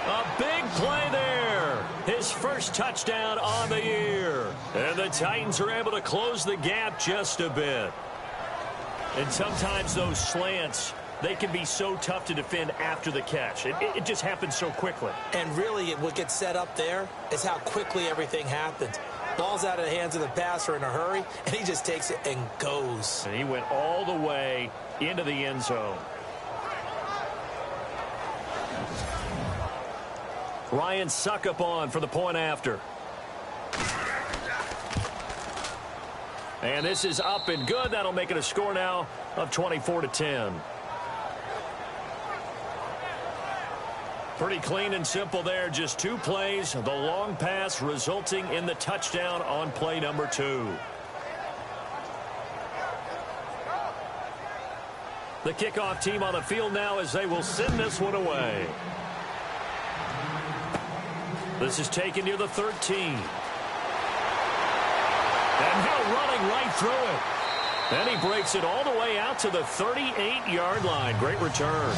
A big play there. His first touchdown on the year. And the Titans are able to close the gap just a bit. And sometimes those slants, they can be so tough to defend after the catch. It just happens so quickly. And really, what gets set up there is how quickly everything happens. Ball's out of the hands of the passer in a hurry, and he just takes it and goes. And he went all the way into the end zone. Ryan Suckup on for the point after. And this is up and good. That'll make it a score now of 24-10. Pretty clean and simple there. Just 2 plays. The long pass resulting in the touchdown on play number 2. The kickoff team on the field now as they will send this one away. This is taken near the 13. And Hill running right through it. And he breaks it all the way out to the 38-yard line. Great return.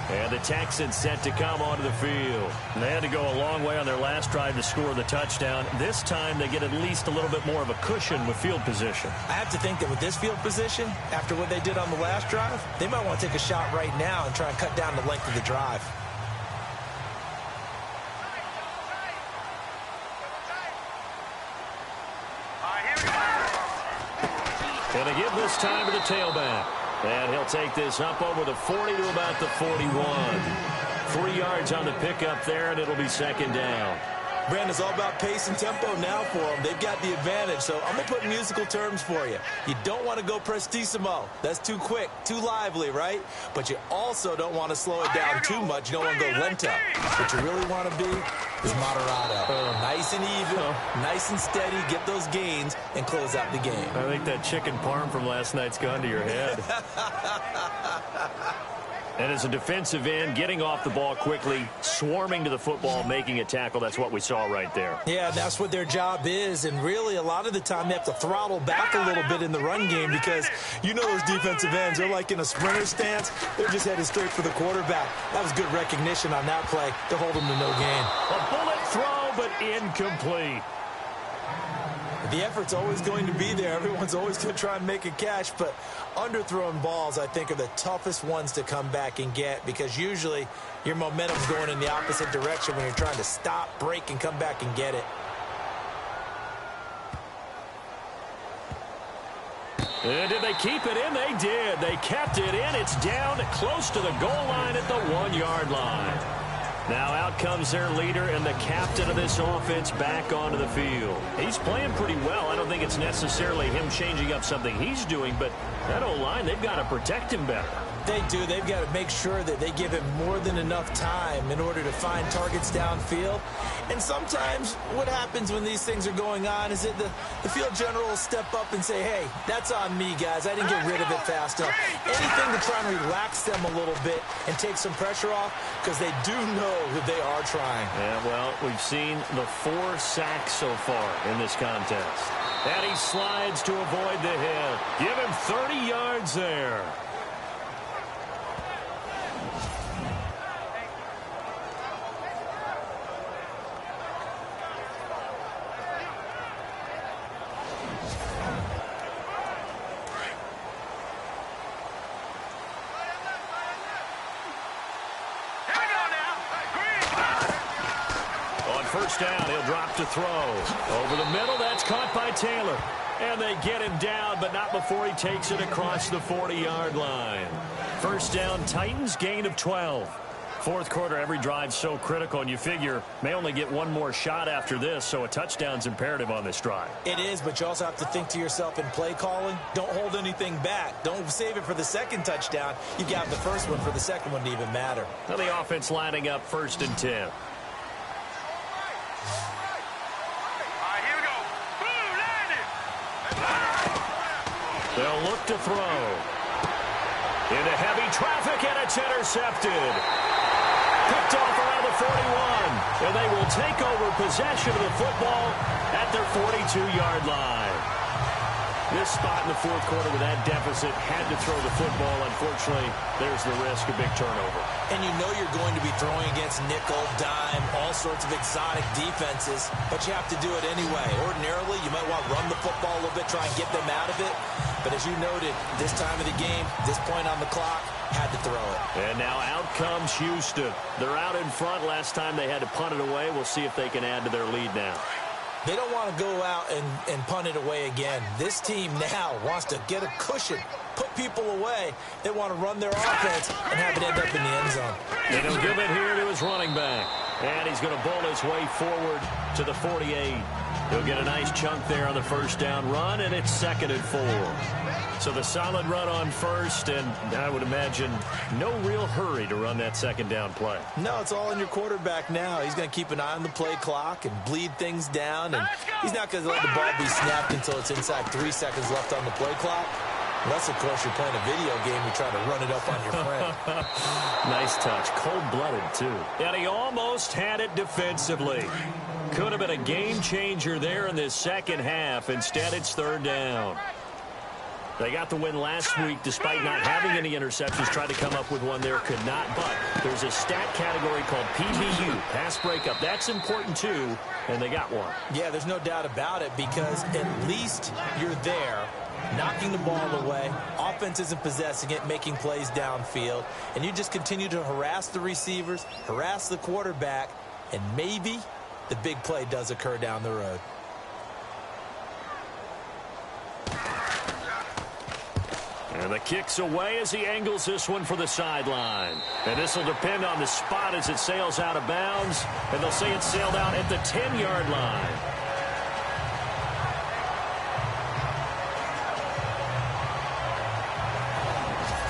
And the Texans set to come onto the field. And they had to go a long way on their last drive to score the touchdown. This time they get at least a little bit more of a cushion with field position. I have to think that with this field position, after what they did on the last drive, they might want to take a shot right now and try and cut down the length of the drive. And they give this time to the tailback. And he'll take this up over the 40 to about the 41. 3 yards on the pickup there, and it'll be second down. Brandon, it's all about pace and tempo now for them. They've got the advantage, so I'm going to put musical terms for you. You don't want to go prestissimo. That's too quick, too lively, right? But you also don't want to slow it down too much. You don't want to go lento. What you really want to be is moderato. Nice and even, nice and steady, get those gains, and close out the game. I think that chicken parm from last night's gone to your head. And as a defensive end, getting off the ball quickly, swarming to the football, making a tackle, that's what we saw right there. Yeah, that's what their job is. And really, a lot of the time, they have to throttle back a little bit in the run game because you know those defensive ends, they're like in a sprinter stance. They're just headed straight for the quarterback. That was good recognition on that play to hold them to no gain. A bullet throw, but incomplete. The effort's always going to be there. Everyone's always going to try and make a catch, but underthrown balls, I think, are the toughest ones to come back and get because usually your momentum's going in the opposite direction when you're trying to stop, break, and come back and get it. And did they keep it in? They did. They kept it in. It's down close to the goal line at the 1-yard line. Now out comes their leader and the captain of this offense back onto the field. He's playing pretty well. I don't think it's necessarily him changing up something he's doing, but that O-line, they've got to protect him better. They do. They've got to make sure that they give him more than enough time in order to find targets downfield. And sometimes what happens when these things are going on is that the field general will step up and say, hey, that's on me, guys. I didn't get rid of it fast enough. Anything to try and relax them a little bit and take some pressure off because they do know that they are trying. Yeah, well, we've seen the 4 sacks so far in this contest. And he slides to avoid the hit. Give him 30 yards there. First down, he'll drop to throw. Over the middle, that's caught by Taylor. And they get him down, but not before he takes it across the 40-yard line. First down, Titans, gain of 12. Fourth quarter, every drive's so critical, and you figure may only get one more shot after this, so a touchdown's imperative on this drive. It is, but you also have to think to yourself in play calling, don't hold anything back. Don't save it for the second touchdown. You got the first one for the second one to even matter. Now the offense lining up 1st and 10. Here we go. Boom, landed. They'll look to throw. Into heavy traffic, and it's intercepted. Picked off around the 41, and they will take over possession of the football at their 42-yard line. This spot in the fourth quarter with that deficit had to throw the football. Unfortunately, there's the risk of big turnover. And you know you're going to be throwing against nickel, dime, all sorts of exotic defenses, but you have to do it anyway. Ordinarily, you might want to run the football a little bit, try and get them out of it. But as you noted, this time of the game, this point on the clock, had to throw it. And now out comes Houston. They're out in front. Last time they had to punt it away. We'll see if they can add to their lead now. They don't want to go out and punt it away again. This team now wants to get a cushion, put people away. They want to run their offense and have it end up in the end zone. And he'll give it here to his running back. And he's going to bowl his way forward to the 48. He'll get a nice chunk there on the first down run, and it's 2nd and 4. So the solid run on first, and I would imagine no real hurry to run that second down play. No, it's all in your quarterback now. He's going to keep an eye on the play clock and bleed things down, and he's not going to let the ball be snapped until it's inside 3 seconds left on the play clock. Unless, of course, you're playing a video game, you try to run it up on your friend. Nice touch. Cold-blooded, too. And he almost had it defensively. Could have been a game changer there in this second half. Instead, it's 3rd down. They got the win last week despite not having any interceptions. Tried to come up with one there, could not. But there's a stat category called PBU, pass breakup. That's important, too, and they got one. Yeah, there's no doubt about it because at least you're there, knocking the ball away. Offense isn't possessing it, making plays downfield. And you just continue to harass the receivers, harass the quarterback, and maybe the big play does occur down the road. And the kick's away as he angles this one for the sideline. And this will depend on the spot as it sails out of bounds. And they'll say it sailed out at the 10-yard line.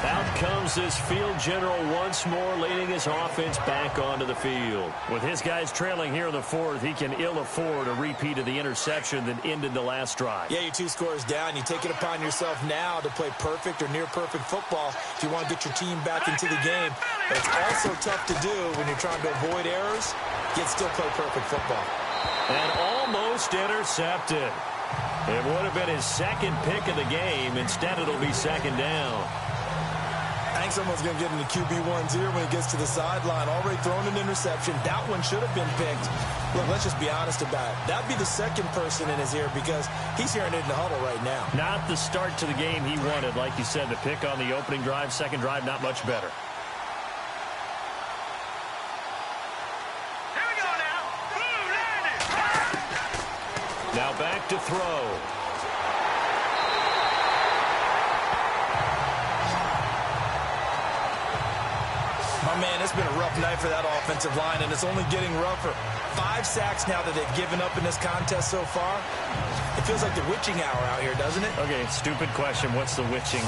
Out comes this field general once more, leading his offense back onto the field. With his guys trailing here in the 4th, he can ill afford a repeat of the interception that ended the last drive. Yeah, you're 2 scores down. You take it upon yourself now to play perfect or near-perfect football if you want to get your team back into the game. But it's also tough to do when you're trying to avoid errors, yet still play perfect football. And almost intercepted. It would have been his second pick of the game. Instead, it'll be 2nd down. I think someone's going to get in the QB1's ear when he gets to the sideline. Already thrown an interception. That one should have been picked. Look, let's just be honest about it. That'd be the second person in his ear because he's hearing it in the huddle right now. Not the start to the game he wanted. Like you said, the pick on the opening drive, second drive, not much better. Here we go now. Boom, landed. Now back to throw. Oh, man, it's been a rough night for that offensive line, and it's only getting rougher. 5 sacks now that they've given up in this contest so far. It feels like the witching hour out here, doesn't it? Okay, stupid question. What's the witching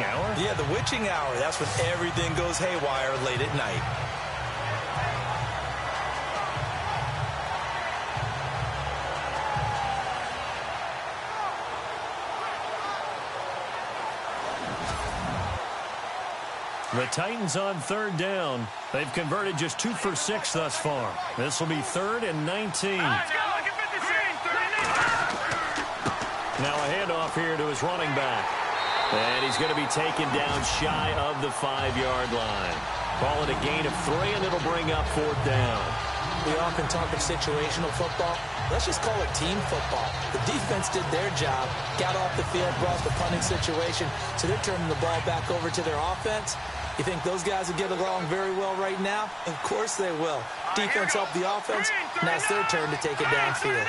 hour? Yeah, the witching hour. That's when everything goes haywire late at night. The Titans on 3rd down. They've converted just 2 for 6 thus far. This will be 3rd and 19. Let's go. Look at 53. Now a handoff here to his running back. And he's going to be taken down shy of the 5-yard line. Call it a gain of 3, and it'll bring up 4th down. We often talk of situational football. Let's just call it team football. The defense did their job, got off the field, brought the punting situation, so they're turning the ball back over to their offense. You think those guys will get along very well right now? Of course they will. Defense helped the offense. Now it's their turn to take it downfield.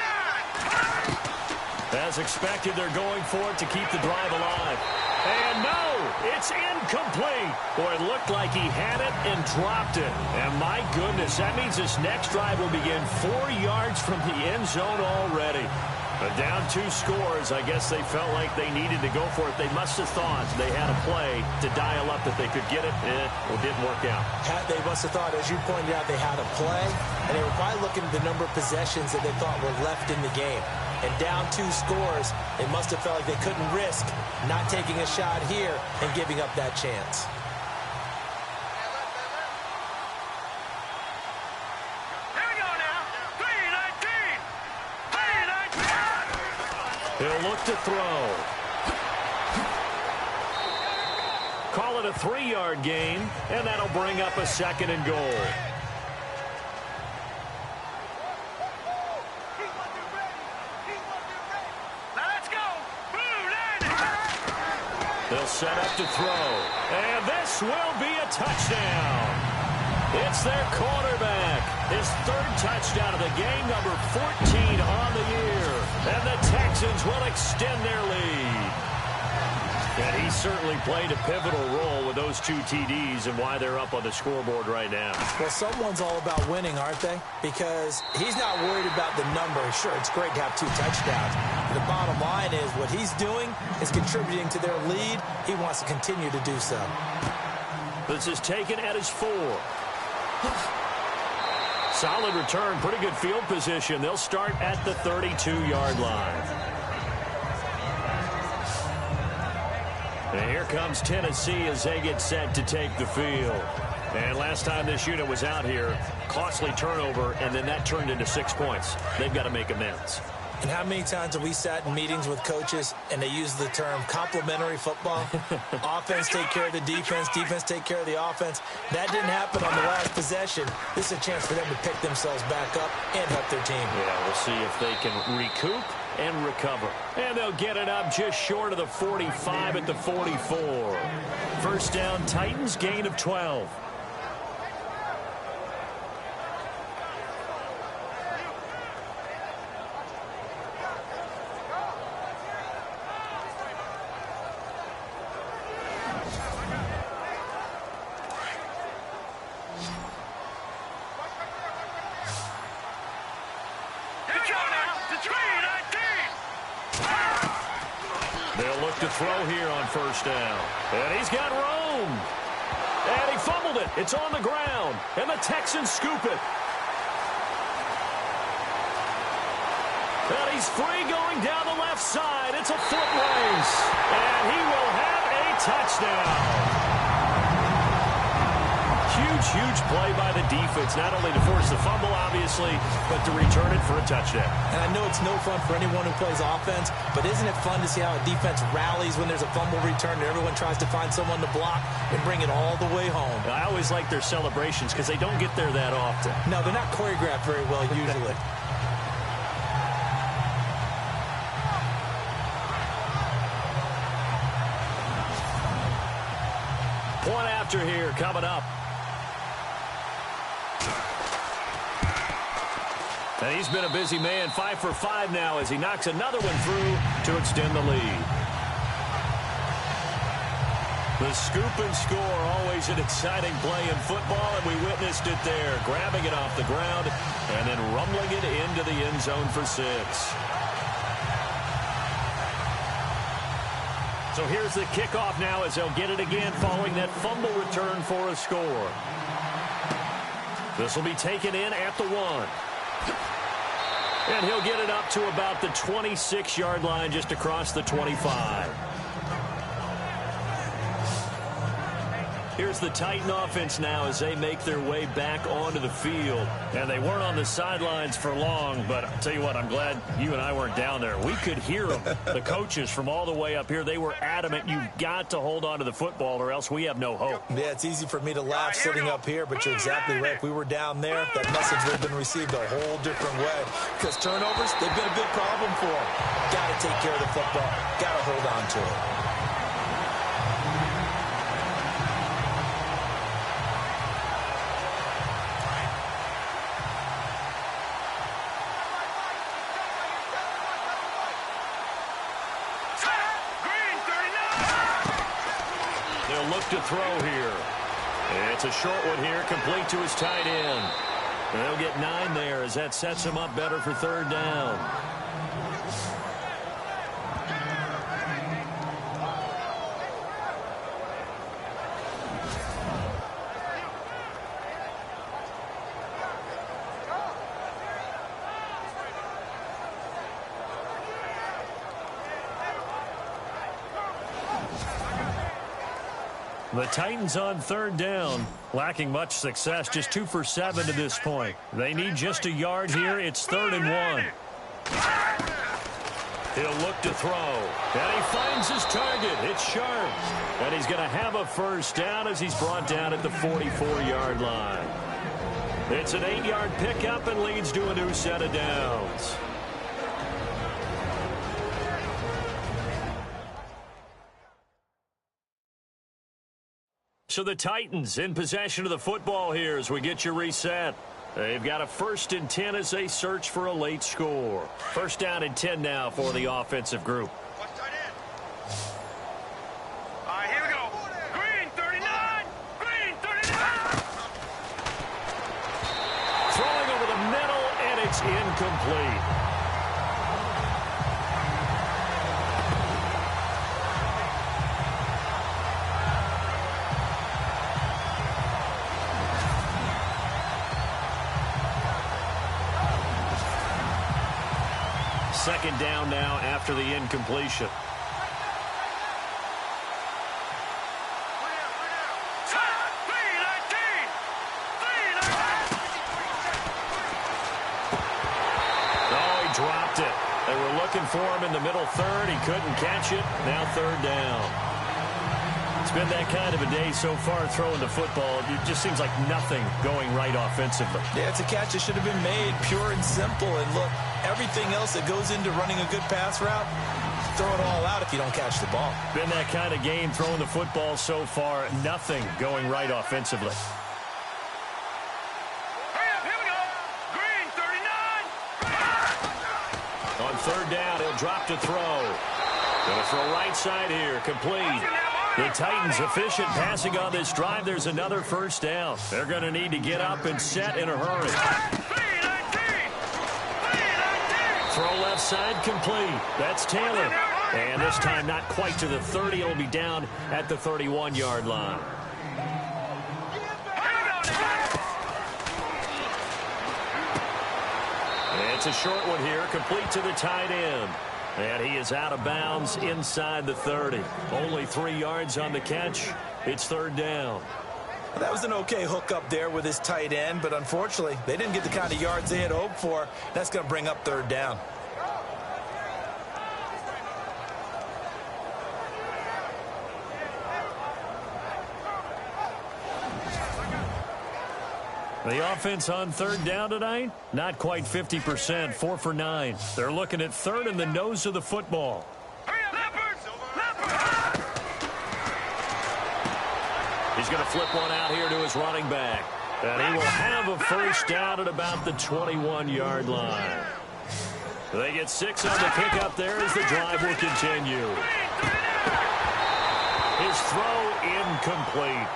As expected, they're going for it to keep the drive alive. And no, it's incomplete. Boy, it looked like he had it and dropped it. And my goodness, that means this next drive will begin 4 yards from the end zone already. But down 2 scores, I guess they felt like they needed to go for it. They must have thought they had a play to dial up that they could get it. It didn't work out. They must have thought, as you pointed out, they had a play. And they were probably looking at the number of possessions that they thought were left in the game. And down 2 scores, they must have felt like they couldn't risk not taking a shot here and giving up that chance. He'll look to throw. Call it a 3-yard gain, and that'll bring up a 2nd and goal. Let's go. They'll set up to throw, and this will be a touchdown. It's their quarterback. His 3rd touchdown of the game, number 14 on the year. And the Texans will extend their lead. And he certainly played a pivotal role with those 2 TDs and why they're up on the scoreboard right now. Well, someone's all about winning, aren't they? Because he's not worried about the number. Sure, it's great to have 2 touchdowns. The bottom line is what he's doing is contributing to their lead. He wants to continue to do so. This is taken at his 4. Solid return, pretty good field position. They'll start at the 32-yard line. And here comes Tennessee as they get set to take the field. And last time this unit was out here, costly turnover, and then that turned into 6 points. They've got to make amends. And how many times have we sat in meetings with coaches and they use the term complementary football? Offense take care of the defense, defense take care of the offense. That didn't happen on the last possession. This is a chance for them to pick themselves back up and help their team. Yeah, we'll see if they can recoup and recover. And they'll get it up just short of the 45 at the 44. First down, Titans, gain of 12. They'll look to throw here on first down. And he's got room. And he fumbled it. It's on the ground. And the Texans scoop it. And he's free going down the left side. It's a foot race. And he will have a touchdown. Huge play by the defense, not only to force the fumble, obviously, but to return it for a touchdown. And I know it's no fun for anyone who plays offense, but isn't it fun to see how a defense rallies when there's a fumble return and everyone tries to find someone to block and bring it all the way home? I always like their celebrations because they don't get there that often. No, they're not choreographed very well usually. Point after here coming up. And he's been a busy man, 5 for 5 now as he knocks another one through to extend the lead. The scoop and score, always an exciting play in football, and we witnessed it there, grabbing it off the ground and then rumbling it into the end zone for 6. So here's the kickoff now as they'll get it again following that fumble return for a score. This will be taken in at the 1. And he'll get it up to about the 26-yard line just across the 25. Here's the Titan offense now as they make their way back onto the field. And they weren't on the sidelines for long, but I'll tell you what, I'm glad you and I weren't down there. We could hear them, the coaches from all the way up here. They were adamant, you've got to hold on to the football or else we have no hope. Yeah, it's easy for me to laugh sitting up here, but you're exactly right. If we were down there, that message would have been received a whole different way. Because turnovers, they've been a big problem for them. Got to take care of the football. Got to hold on to it. He'll look to throw here. It's a short one here, complete to his tight end. They'll get 9 there as that sets him up better for third down. The Titans on third down, lacking much success, just 2 for 7 to this point. They need just a yard here. It's 3rd and 1. He'll look to throw, and he finds his target. It's sharp, and he's going to have a first down as he's brought down at the 44-yard line. It's an 8-yard pickup and leads to a new set of downs. So the Titans in possession of the football here as we get you reset. They've got a 1st and 10 as they search for a late score. 1st down and 10 now for the offensive group. All right, here we go. Green 39. Green 39. Throwing over the middle, and it's incomplete. Second down now after the incompletion. Oh, he dropped it. They were looking for him in the middle third. He couldn't catch it. Now 3rd down. It's been that kind of a day so far throwing the football. It just seems like nothing going right offensively. Yeah, it's a catch that should have been made, pure and simple. And look, everything else that goes into running a good pass route, throw it all out if you don't catch the ball. Been that kind of game throwing the football so far. Nothing going right offensively. Here we go. Green 39. On 3rd down, he'll drop to throw. Gonna throw right side here, complete. The Titans efficient passing on this drive. There's another 1st down. They're going to need to get up and set in a hurry. Throw left side, complete. That's Taylor. And this time not quite to the 30. He'll be down at the 31-yard line. It's a short one here, complete to the tight end. And he is out of bounds inside the 30. Only 3 yards on the catch. It's 3rd down. Well, that was an okay hook up there with his tight end, but unfortunately, they didn't get the kind of yards they had hoped for. That's going to bring up 3rd down. The offense on 3rd down tonight, not quite 50%, 4 for 9. They're looking at 3rd in the nose of the football. He's going to flip one out here to his running back. And he will have a first down at about the 21-yard line. They get 6 on the pickup there as the drive will continue. His throw incomplete.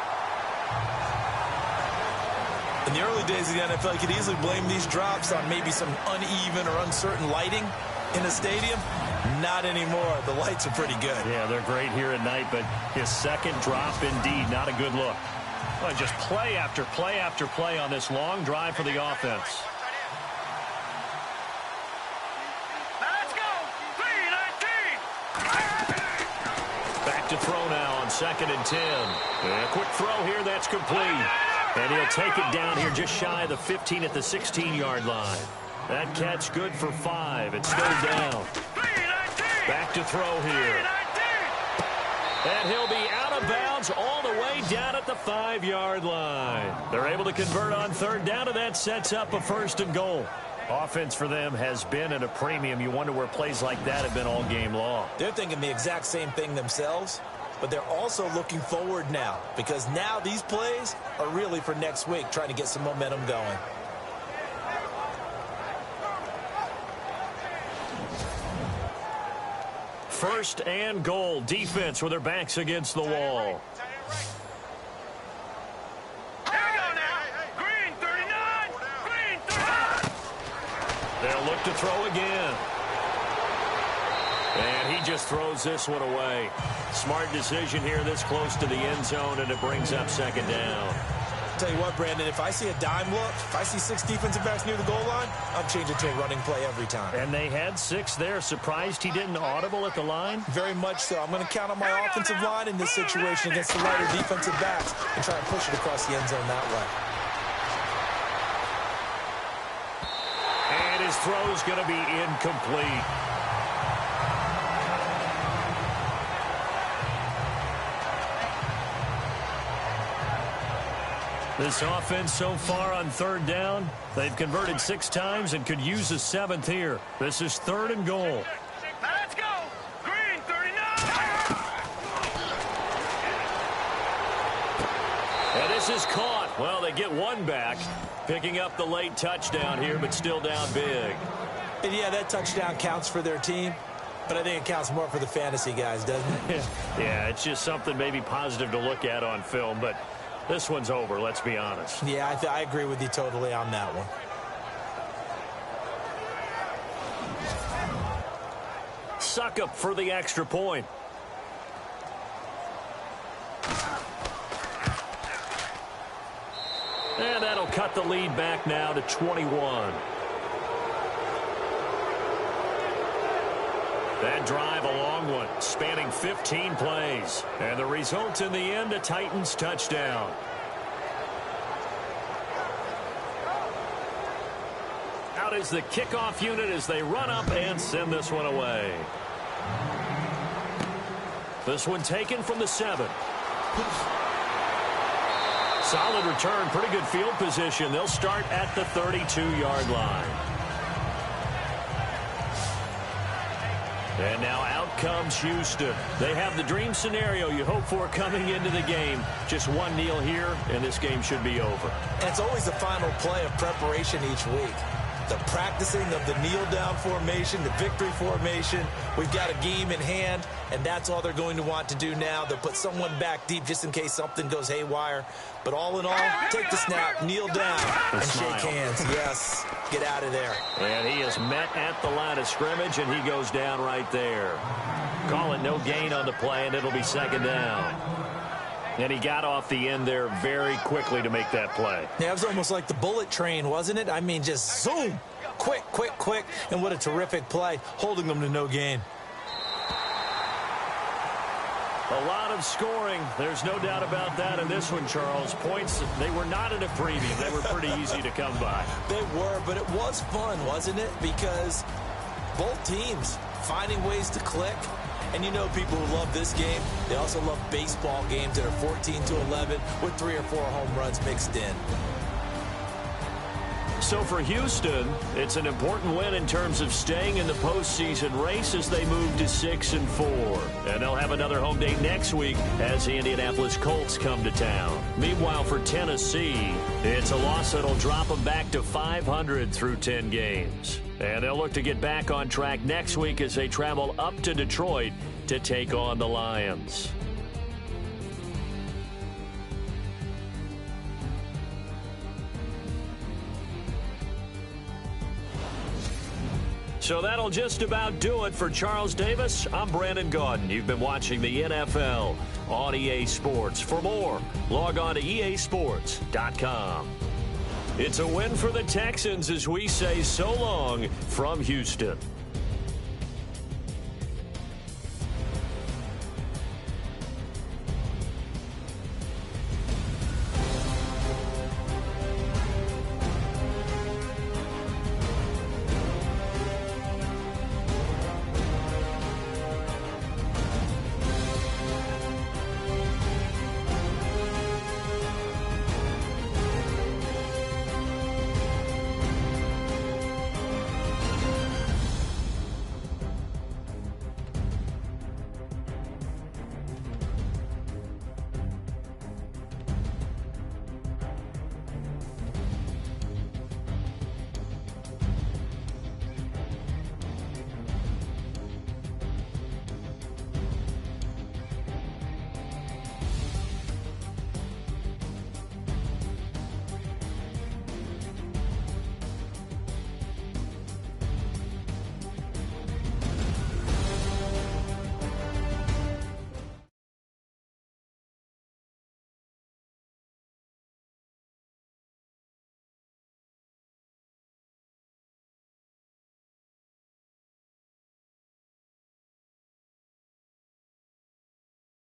In the early days of the NFL, you could easily blame these drops on maybe some uneven or uncertain lighting in the stadium. Not anymore. The lights are pretty good. Yeah, they're great here at night, but his second drop, indeed, not a good look. Well, just play after play after play on this long drive for the offense. Let's go. 3-19. Back to throw now on 2nd and 10. And a quick throw here, that's complete. And he'll take it down here just shy of the 15 at the 16-yard line. That catch good for 5. It's still down. Back to throw here. And he'll be out of bounds all the way down at the 5-yard line. They're able to convert on 3rd down, and that sets up a 1st and goal. Offense for them has been at a premium. You wonder where plays like that have been all game long. They're thinking the exact same thing themselves, but they're also looking forward now because now these plays are really for next week, trying to get some momentum going. First and goal. Defense with their backs against the wall. Here we go now. Green 39. Green 39. They'll look to throw again. And he just throws this one away. Smart decision here this close to the end zone, and it brings up second down. Tell you what, Brandon, if I see a dime look, if I see 6 defensive backs near the goal line, I'm changing to a running play every time. And they had 6 there. Surprised he didn't audible at the line? Very much so. I'm going to count on my offensive line in this situation against the lighter defensive backs and try and push it across the end zone that way. And his throw's going to be incomplete. This offense so far on third down, they've converted 6 times and could use a 7th here. This is 3rd and goal. Now let's go. Green 39. And this is caught. Well, they get 1 back, picking up the late touchdown here, but still down big. And yeah, that touchdown counts for their team, but I think it counts more for the fantasy guys, doesn't it? Yeah, it's just something maybe positive to look at on film, but this one's over, let's be honest. Yeah, I agree with you totally on that one. Suck up for the extra point. And that'll cut the lead back now to 21. That drive, a long one, spanning 15 plays. And the result in the end, a Titans touchdown. Out is the kickoff unit as they run up and send this one away. This one taken from the 7. Solid return, pretty good field position. They'll start at the 32-yard line. And now out comes Houston. They have the dream scenario you hope for coming into the game. Just one kneel here, and this game should be over. And it's always the final play of preparation each week. The practicing of the kneel-down formation, the victory formation. We've got a game in hand, and that's all they're going to want to do now. They'll put someone back deep just in case something goes haywire. But all in all, take the snap, kneel down, and shake hands. Yes, get out of there. And he is met at the line of scrimmage, and he goes down right there. Call it no gain on the play, and it'll be second down. And he got off the end there very quickly to make that play. Yeah, it was almost like the bullet train, wasn't it? I mean, just zoom. Quick, quick, quick. And what a terrific play, holding them to no gain. A lot of scoring. There's no doubt about that in this one, Charles. Points, they were not in a premium. They were pretty easy to come by. They were, but it was fun, wasn't it? Because both teams finding ways to click. And you know people who love this game, they also love baseball games that are 14-11 with 3 or 4 home runs mixed in. So for Houston, it's an important win in terms of staying in the postseason race as they move to 6-4. And they'll have another home day next week as the Indianapolis Colts come to town. Meanwhile, for Tennessee, it's a loss that'll drop them back to 500 through 10 games. And they'll look to get back on track next week as they travel up to Detroit to take on the Lions. So that'll just about do it for Charles Davis. I'm Brandon Gaudin. You've been watching the NFL on EA Sports. For more, log on to easports.com. It's a win for the Texans as we say so long from Houston.